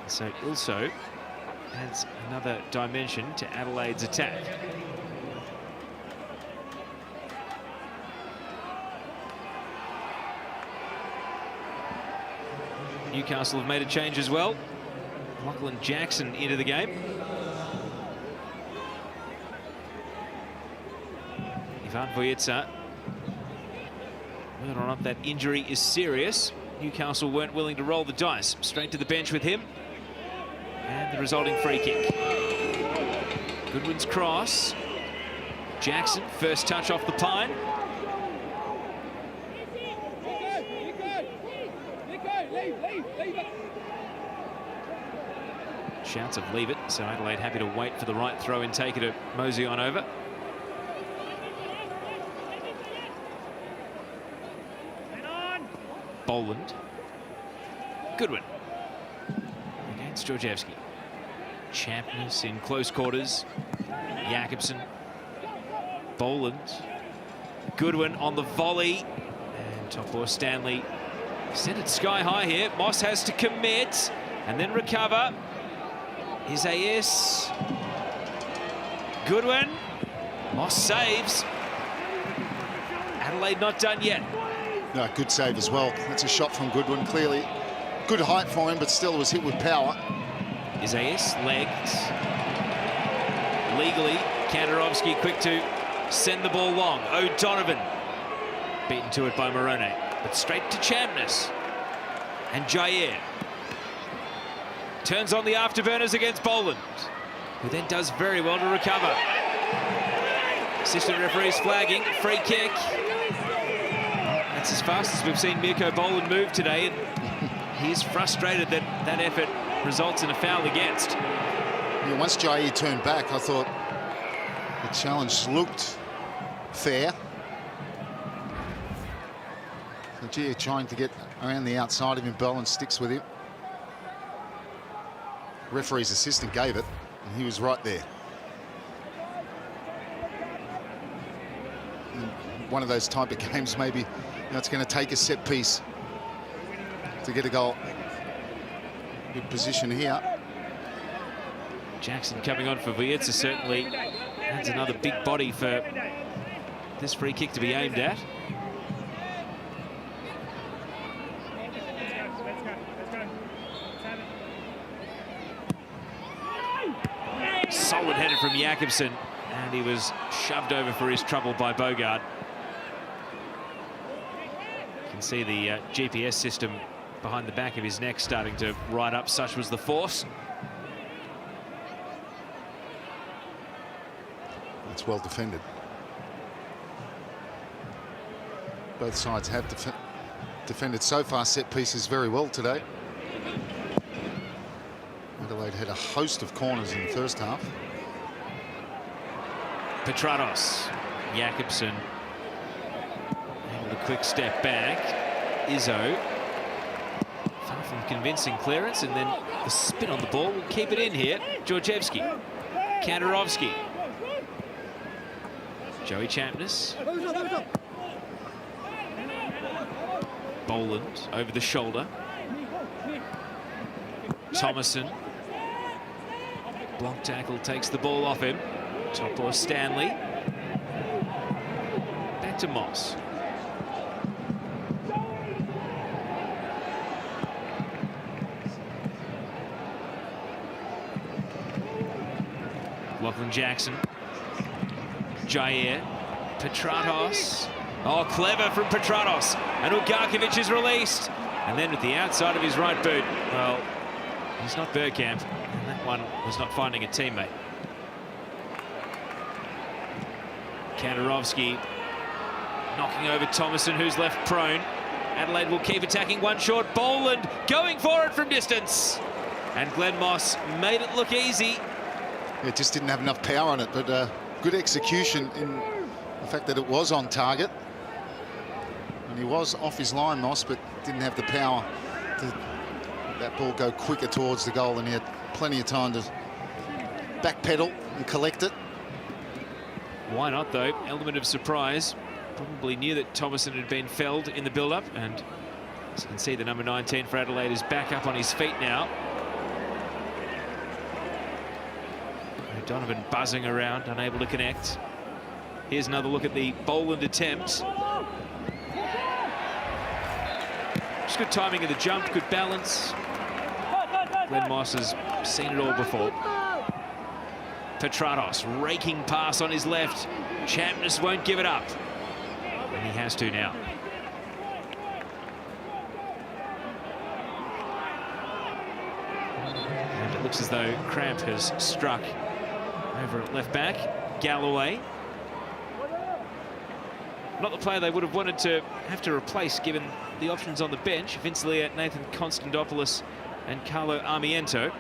So Ilso adds another dimension to Adelaide's attack. Newcastle have made a change as well. Lachlan Jackson into the game. Ivan Vujica. Whether or not that injury is serious, Newcastle weren't willing to roll the dice. Straight to the bench with him. And the resulting free kick. Goodwin's cross. Jackson, first touch off the pine. Shouts of leave it, so Adelaide happy to wait for the right throw and take it to mosey on over. Boland. Goodwin against Georgievski. Champness in close quarters. Jakobsen. Boland. Goodwin on the volley. And Topo Stanley sent it sky high here. Moss has to commit and then recover. Isaias. Goodwin. Moss saves. Adelaide not done yet. No, good save as well. That's a shot from Goodwin, clearly. Good height for him, but still was hit with power. Isaias legged. Legally, Kandarovski quick to send the ball long. O'Donovan beaten to it by Morone, but straight to Champness. And Jair turns on the afterburners against Boland, who then does very well to recover. Assistant referees flagging, free kick. That's as fast as we've seen Mirko Boland move today, and he is frustrated that that effort results in a foul against. Yeah, once Jair turned back, I thought the challenge looked fair. So Jair trying to get around the outside of him, Boland sticks with him. Referee's assistant gave it, and he was right there. And one of those type of games, maybe, you know, it's going to take a set piece to get a goal. Good position here. Jackson coming on for Vujica certainly adds another big body for this free kick to be aimed at. Solid header from Jakobsen, and he was shoved over for his trouble by Bogard. You can see the GPS system behind the back of his neck starting to ride up. Such was the force. That's well defended. Both sides have defended so far set pieces very well today. Adelaide had a host of corners in the first half. Petratos, Jakobsen, able to quick step back. Izzo, far from convincing clearance, and then the spin on the ball will keep it in here. Georgievski, Kandarovski, Joey Champness, Boland over the shoulder. Thomason, block tackle takes the ball off him. Topo Stanley, back to Moss. Lachlan Jackson, Jair, Petratos. Oh, clever from Petratos. And Ugarkovic is released. And then with the outside of his right boot, well, he's not Bergkamp. And that one was not finding a teammate. Kandarovski knocking over Thomason, who's left prone. Adelaide will keep attacking one short. Boland going for it from distance. And Glenn Moss made it look easy. It just didn't have enough power on it, but good execution in the fact that it was on target. And he was off his line, Moss, but didn't have the power to let that ball go quicker towards the goal, and he had plenty of time to backpedal and collect it. Why not, though? Element of surprise. Probably knew that Thomason had been felled in the build-up, and as you can see, the number 19 for Adelaide is back up on his feet now. Donovan buzzing around, unable to connect. Here's another look at the Boland attempt. Just good timing of the jump, good balance. Glenn Moss has seen it all before. Petratos, raking pass on his left. Champness won't give it up. And he has to now. And it looks as though Cramp has struck over at left back. Galloway. Not the player they would have wanted to have to replace given the options on the bench. Vince Leah, Nathan Constantopoulos and Carlo Armiento.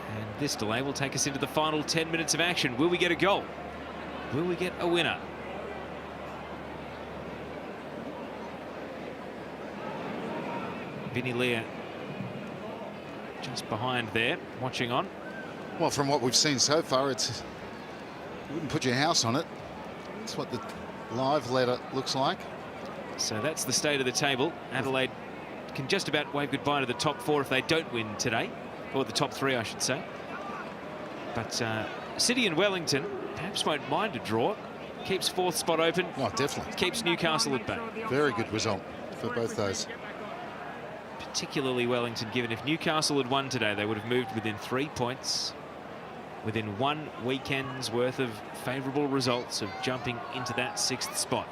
And this delay will take us into the final 10 minutes of action. Will we get a goal? Will we get a winner? Vinny Leah just behind there, watching on. Well, from what we've seen so far, you wouldn't put your house on it. That's what the live letter looks like. So that's the state of the table. Adelaide can just about wave goodbye to the top 4 if they don't win today, or the top 3, I should say. But City and Wellington perhaps won't mind a draw. Keeps 4th spot open. Oh, definitely. Keeps Newcastle at bay. Very good result for both those. Particularly Wellington, given if Newcastle had won today, they would have moved within 3 points, within 1 weekend's worth of favourable results of jumping into that 6th spot.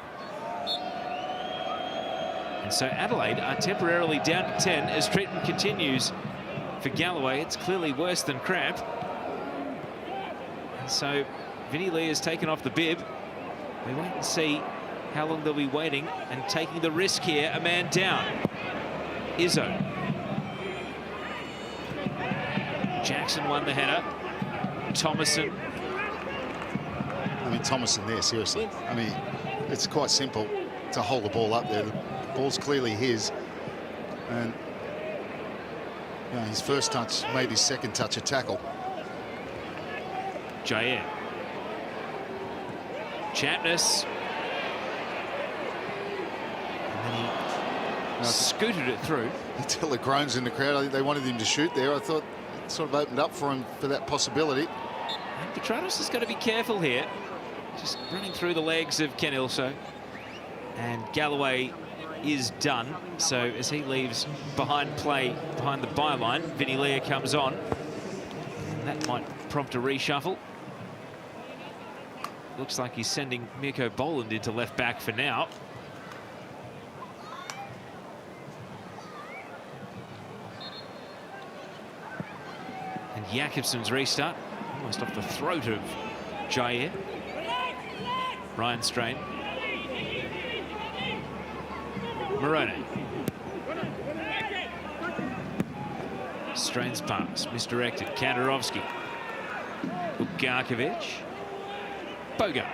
And so Adelaide are temporarily down to 10 as treatment continues for Galloway. It's clearly worse than Cramp. And so Vinny Lee has taken off the bib. We wait and see how long they'll be waiting and taking the risk here. A man down. Izzo. Jackson won the header. Thomason. I mean, Thomason there, seriously. I mean, it's quite simple to hold the ball up there. The ball's clearly his. And you know, his first touch made his second touch a tackle. Jair. Champness. And then he scooted it through. Until the groans in the crowd. I think they wanted him to shoot there. I thought it sort of opened up for him for that possibility. And Petratos has got to be careful here. Just running through the legs of Ken Ilso. And Galloway is done. So as he leaves behind play, behind the byline, Vinny Leah comes on. And that might prompt a reshuffle. Looks like he's sending Mirko Boland into left back for now. And Jakobsen's restart, almost off the throat of Jair. Ryan Strain. Morone. Strain's pass, misdirected. Kandarovski. Ugarkovic. Boga.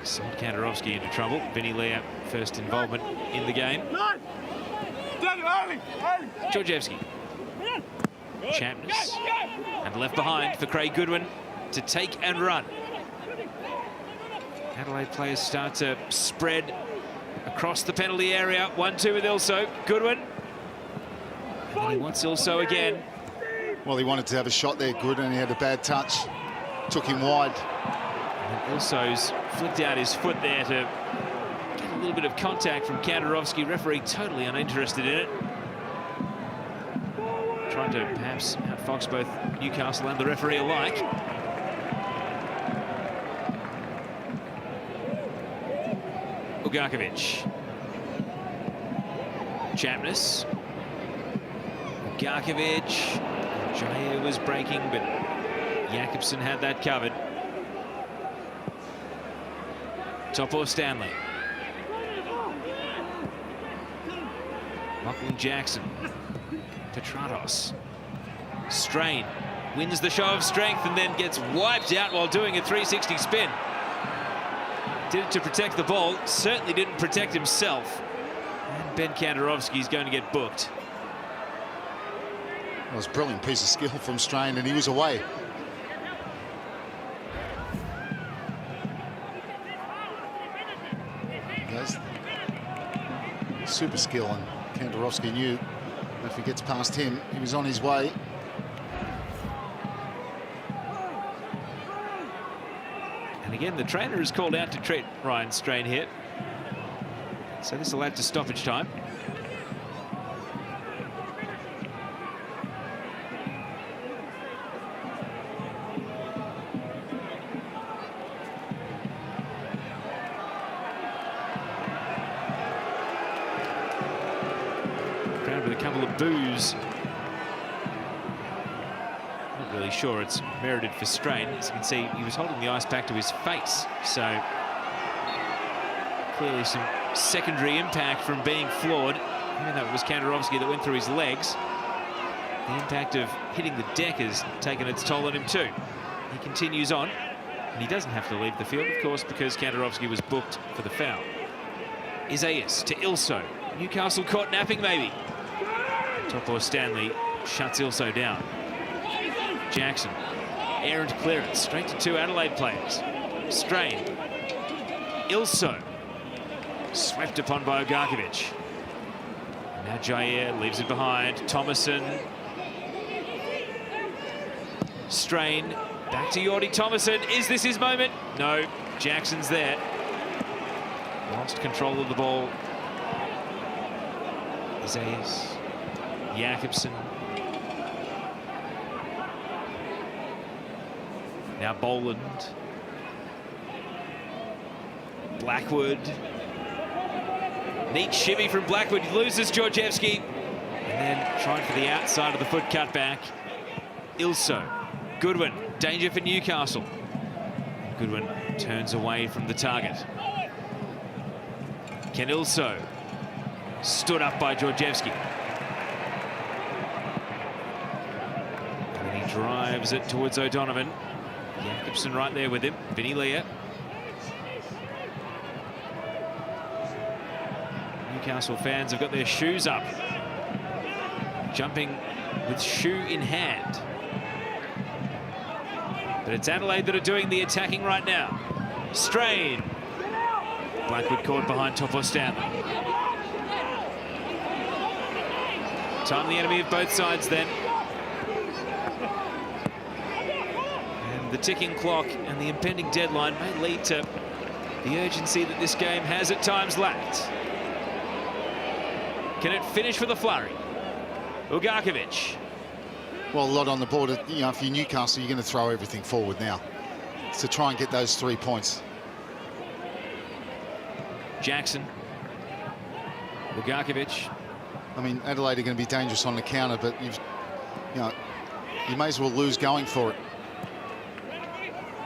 Sent Kandarovski into trouble. Vinny Leah, first involvement in the game. Georgievski. Champness. And left behind for Craig Goodwin to take and run. Adelaide players start to spread across the penalty area. 1-2 with Ilso. Goodwin. And he wants Ilso again. Well, he wanted to have a shot there, Goodwin, and he had a bad touch. Took him wide. And Ilso's flicked out his foot there to get a little bit of contact from Kandarovski. Referee totally uninterested in it. Trying to perhaps outfox both Newcastle and the referee alike. Ugarkovic. Champness. Ugarkovic. Jair was breaking, but Jakobsen had that covered. Topo Stanley. Lachlan Jackson. Petratos. Strain. Wins the show of strength and then gets wiped out while doing a 360 spin. Did it to protect the ball. Certainly didn't protect himself. And Ben Kandarovski's going to get booked. It was a brilliant piece of skill from Strain, and he was away. Yes. Super skill, and Kandarovski knew if he gets past him, he was on his way. And again, the trainer is called out to treat Ryan Strain here. So this will add to stoppage time. Crowd with a couple of boos. Not really sure it's merited for Strain. As you can see, he was holding the ice pack to his face. So clearly some secondary impact from being floored. Even though it was Kandarovski that went through his legs, the impact of hitting the deck has taken its toll on him too. He continues on, and he doesn't have to leave the field, of course, because Kandarovski was booked for the foul. Isaias to Ilso. Newcastle caught napping, maybe. Topo Stanley shuts Ilso down. Jackson, errant clearance, straight to two Adelaide players. Strain. Ilso. Swept upon by Ogarkovic. Now Jair leaves it behind. Thomason. Strain. Back to Yordi Thomason. Is this his moment? No. Jackson's there. Lost control of the ball. Isaias. Jakobsen. Now Boland. Blackwood. Neat shimmy from Blackwood. He loses Georgievski. And then trying for the outside of the foot cutback. Ilso. Goodwin. Danger for Newcastle. Goodwin turns away from the target. Ken Ilso. Stood up by Georgievski. And then he drives it towards O'Donovan. Jakobsen right there with him. Vinny Leah. Newcastle fans have got their shoes up. Jumping with shoe in hand. But it's Adelaide that are doing the attacking right now. Strain. Blackwood caught behind Topo Stanley. Time the enemy of both sides then. And the ticking clock and the impending deadline may lead to the urgency that this game has at times lacked. Can it finish with a flurry? Ugarkovic. Well, a lot on the board. You know, if you're Newcastle, you're going to throw everything forward now to try and get those 3 points. Jackson. Ugarkovic. I mean, Adelaide are going to be dangerous on the counter, but you may as well lose going for it.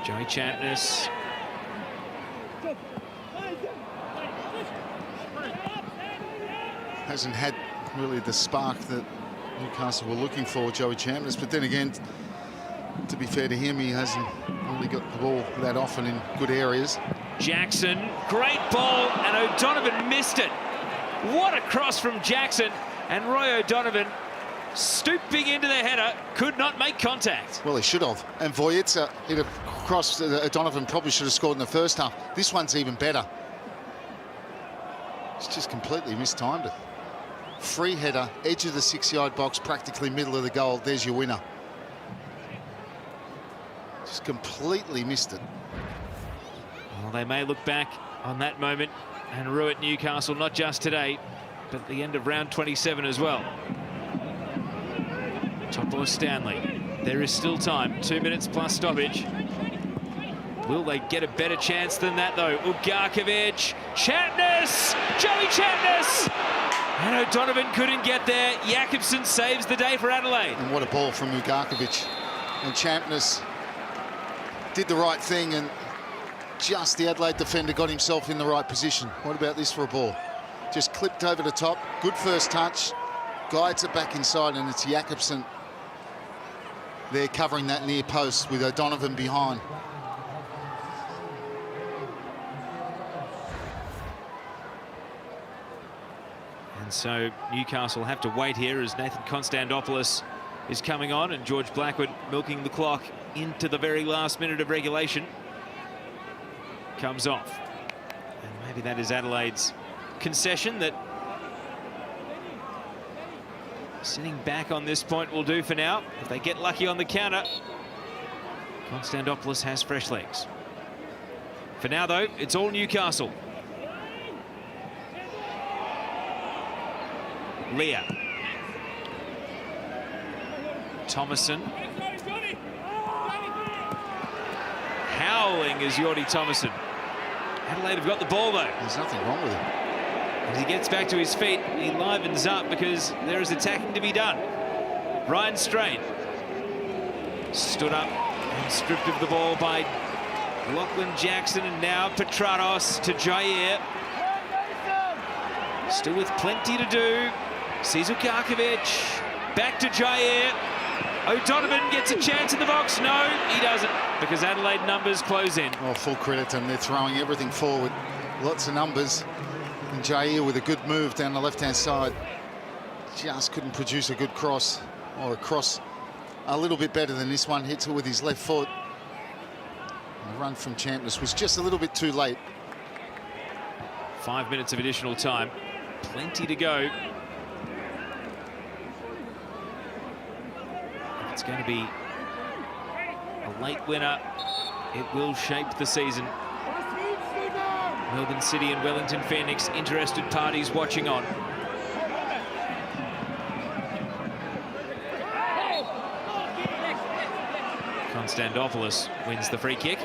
Joey Chapness. Hasn't had really the spark that Newcastle were looking for, Joey Chapness. But then again, to be fair to him, he hasn't really got the ball that often in good areas. Jackson, great ball, and O'Donovan missed it. What a cross from Jackson, and Roy O'Donovan, stooping into the header, could not make contact. Well, he should have. And Vojica hit a cross that O'Donovan probably should have scored in the first half. This one's even better. It's just completely mistimed it. Free header, edge of the 6-yard box, practically middle of the goal. There's your winner. Just completely missed it. Well, they may look back on that moment and rue it, Newcastle, not just today, but at the end of round 27 as well. Topo Stanley. There is still time. 2 minutes plus stoppage. Will they get a better chance than that, though? Ugarkovic. Chapness! Joey Chapness! And O'Donovan couldn't get there. Jakobsen saves the day for Adelaide. And what a ball from Ugarkovic. And Chapness did the right thing and just the Adelaide defender got himself in the right position. What about this for a ball? Just clipped over the top. Good first touch. Guides it back inside, and it's Jakobsen there covering that near post with O'Donovan behind. And so Newcastle have to wait here as Nathan Konstantopoulos is coming on, and George Blackwood milking the clock into the very last minute of regulation. Comes off. And maybe that is Adelaide's concession, that sitting back on this point will do for now. If they get lucky on the counter, Konstantopoulos has fresh legs. For now, though, it's all Newcastle. Leah. Thomason. Howling is Yordi Thomason. Adelaide have got the ball, though. There's nothing wrong with him. As he gets back to his feet, he livens up because there is attacking to be done. Ryan Strain stood up and stripped of the ball by Lachlan Jackson, and now Petratos to Jair. Still with plenty to do. Sizukarkovic back to Jair. O'Donovan gets a chance in the box. No, he doesn't, because Adelaide numbers close in. Well, full credit to them. They're throwing everything forward. Lots of numbers. And Jair with a good move down the left-hand side. Just couldn't produce a good cross, or a cross a little bit better than this one. Hits it with his left foot. And the run from Champness was just a little bit too late. 5 minutes of additional time. Plenty to go. If it's going to be a late winner, it will shape the season. Melbourne City and Wellington Phoenix, interested parties watching on. Konstantopoulos wins the free kick.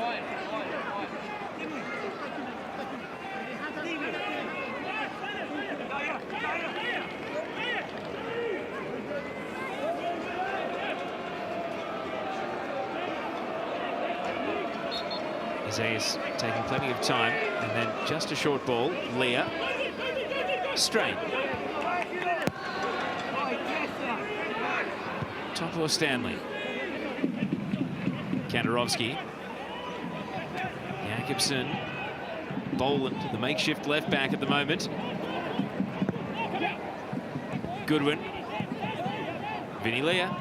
Isaias taking plenty of time, and then just a short ball. Leah. Strain. Topor Stanley. Kandarovski. Jakobsen. Boland, the makeshift left back at the moment. Goodwin. Vinny Leah.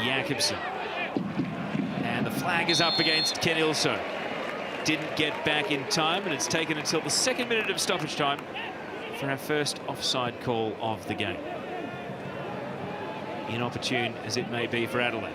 Jakobsen. And the flag is up against Ken Ilso. Didn't get back in time, and it's taken until the 2nd minute of stoppage time for our first offside call of the game. Inopportune as it may be for Adelaide.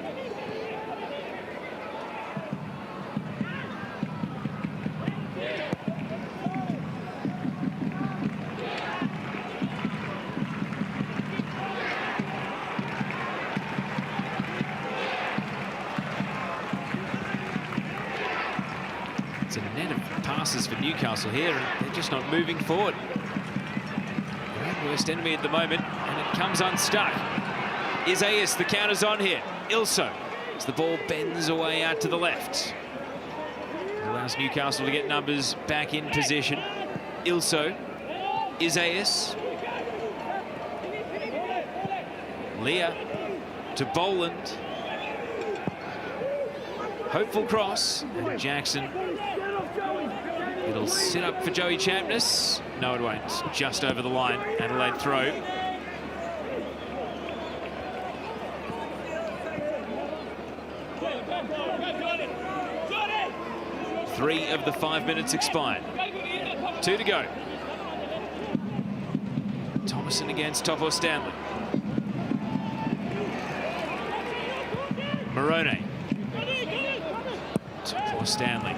It's a net of passes for Newcastle here, and they're just not moving forward. Their own worst enemy at the moment, and it comes unstuck. Isaias, the counter's on here. Ilso, as the ball bends away out to the left. It allows Newcastle to get numbers back in position. Ilso, Isaias. Leah to Boland. Hopeful cross, and Jackson. It'll sit up for Joey Champness. No, it won't. Just over the line. Adelaide throw. Three of the 5 minutes expired. 2 to go. Thomason against Topor Stanley. Morone. Topor Stanley.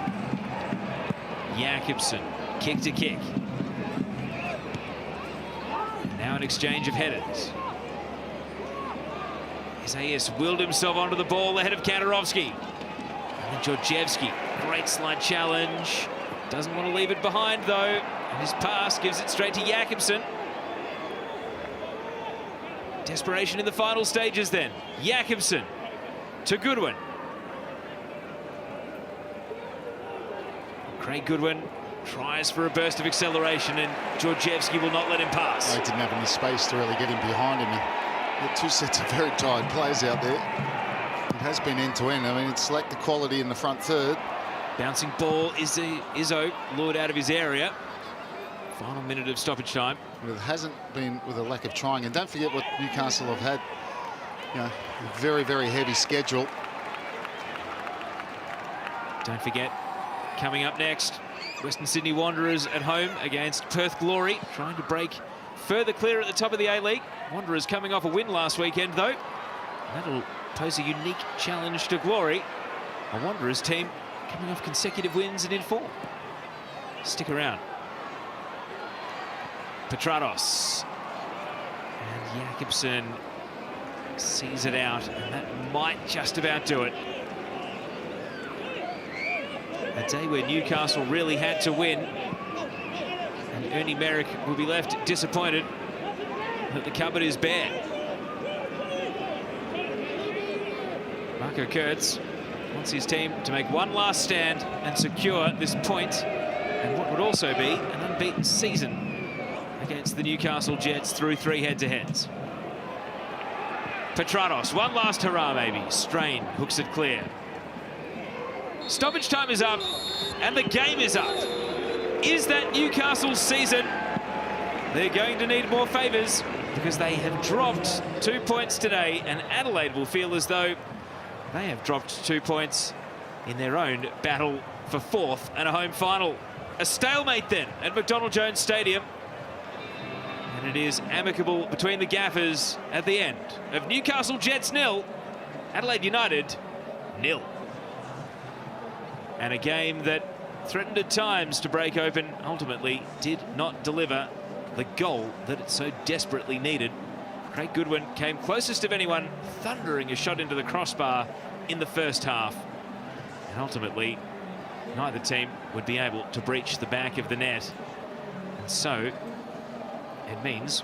Jakobsen, kick to kick. Now an exchange of headers. Isaias willed himself onto the ball ahead of Kandarovski. And then Georgievski, great slide challenge. Doesn't want to leave it behind though. And his pass gives it straight to Jakobsen. Desperation in the final stages then. Jakobsen to Goodwin. Craig Goodwin tries for a burst of acceleration, and Georgievski will not let him pass. They didn't have any space to really get him behind him. And two sets of very tired players out there. It has been end-to-end. I mean, it's lacked the quality in the front third. Bouncing ball, Izzo lured out of his area. Final minute of stoppage time. But it hasn't been with a lack of trying. And don't forget what Newcastle have had. You know, a very, very heavy schedule. Don't forget, coming up next, Western Sydney Wanderers at home against Perth Glory, trying to break further clear at the top of the A-League. Wanderers coming off a win last weekend, though. That'll pose a unique challenge to Glory. A Wanderers team coming off consecutive wins and in form. Stick around. Petratos. And Jakobsen sees it out, and that might just about do it. A day where Newcastle really had to win, and Ernie Merrick will be left disappointed that the cupboard is bare. Marco Kurtz wants his team to make one last stand and secure this point, and what would also be an unbeaten season against the Newcastle Jets through 3 head-to-heads. Petratos, one last hurrah maybe. Strain hooks it clear. Stoppage time is up, and the game is up. Is that Newcastle's season? They're going to need more favours because they have dropped 2 points today, and Adelaide will feel as though they have dropped 2 points in their own battle for 4th and a home final. A stalemate then at McDonald Jones Stadium. And it is amicable between the gaffers at the end of Newcastle Jets 0, Adelaide United 0. And a game that threatened at times to break open, ultimately did not deliver the goal that it so desperately needed. Craig Goodwin came closest of anyone, thundering a shot into the crossbar in the first half. And ultimately, neither team would be able to breach the back of the net. And so, it means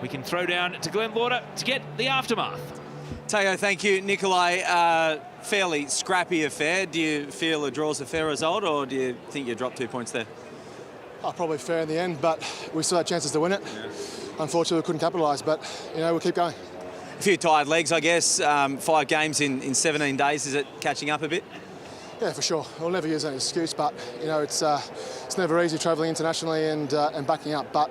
we can throw down to Glenn Lauder to get the aftermath. Teo, thank you. Nikolai, fairly scrappy affair. Do you feel a draw's a fair result, or do you think you dropped 2 points there? Oh, probably fair in the end, but we still had chances to win it. Unfortunately, we couldn't capitalise, but, you know, we'll keep going. A few tired legs, I guess. 5 games in 17 days. Is it catching up a bit? Yeah, for sure. We'll never use that as an excuse, but, you know, it's never easy travelling internationally and backing up, but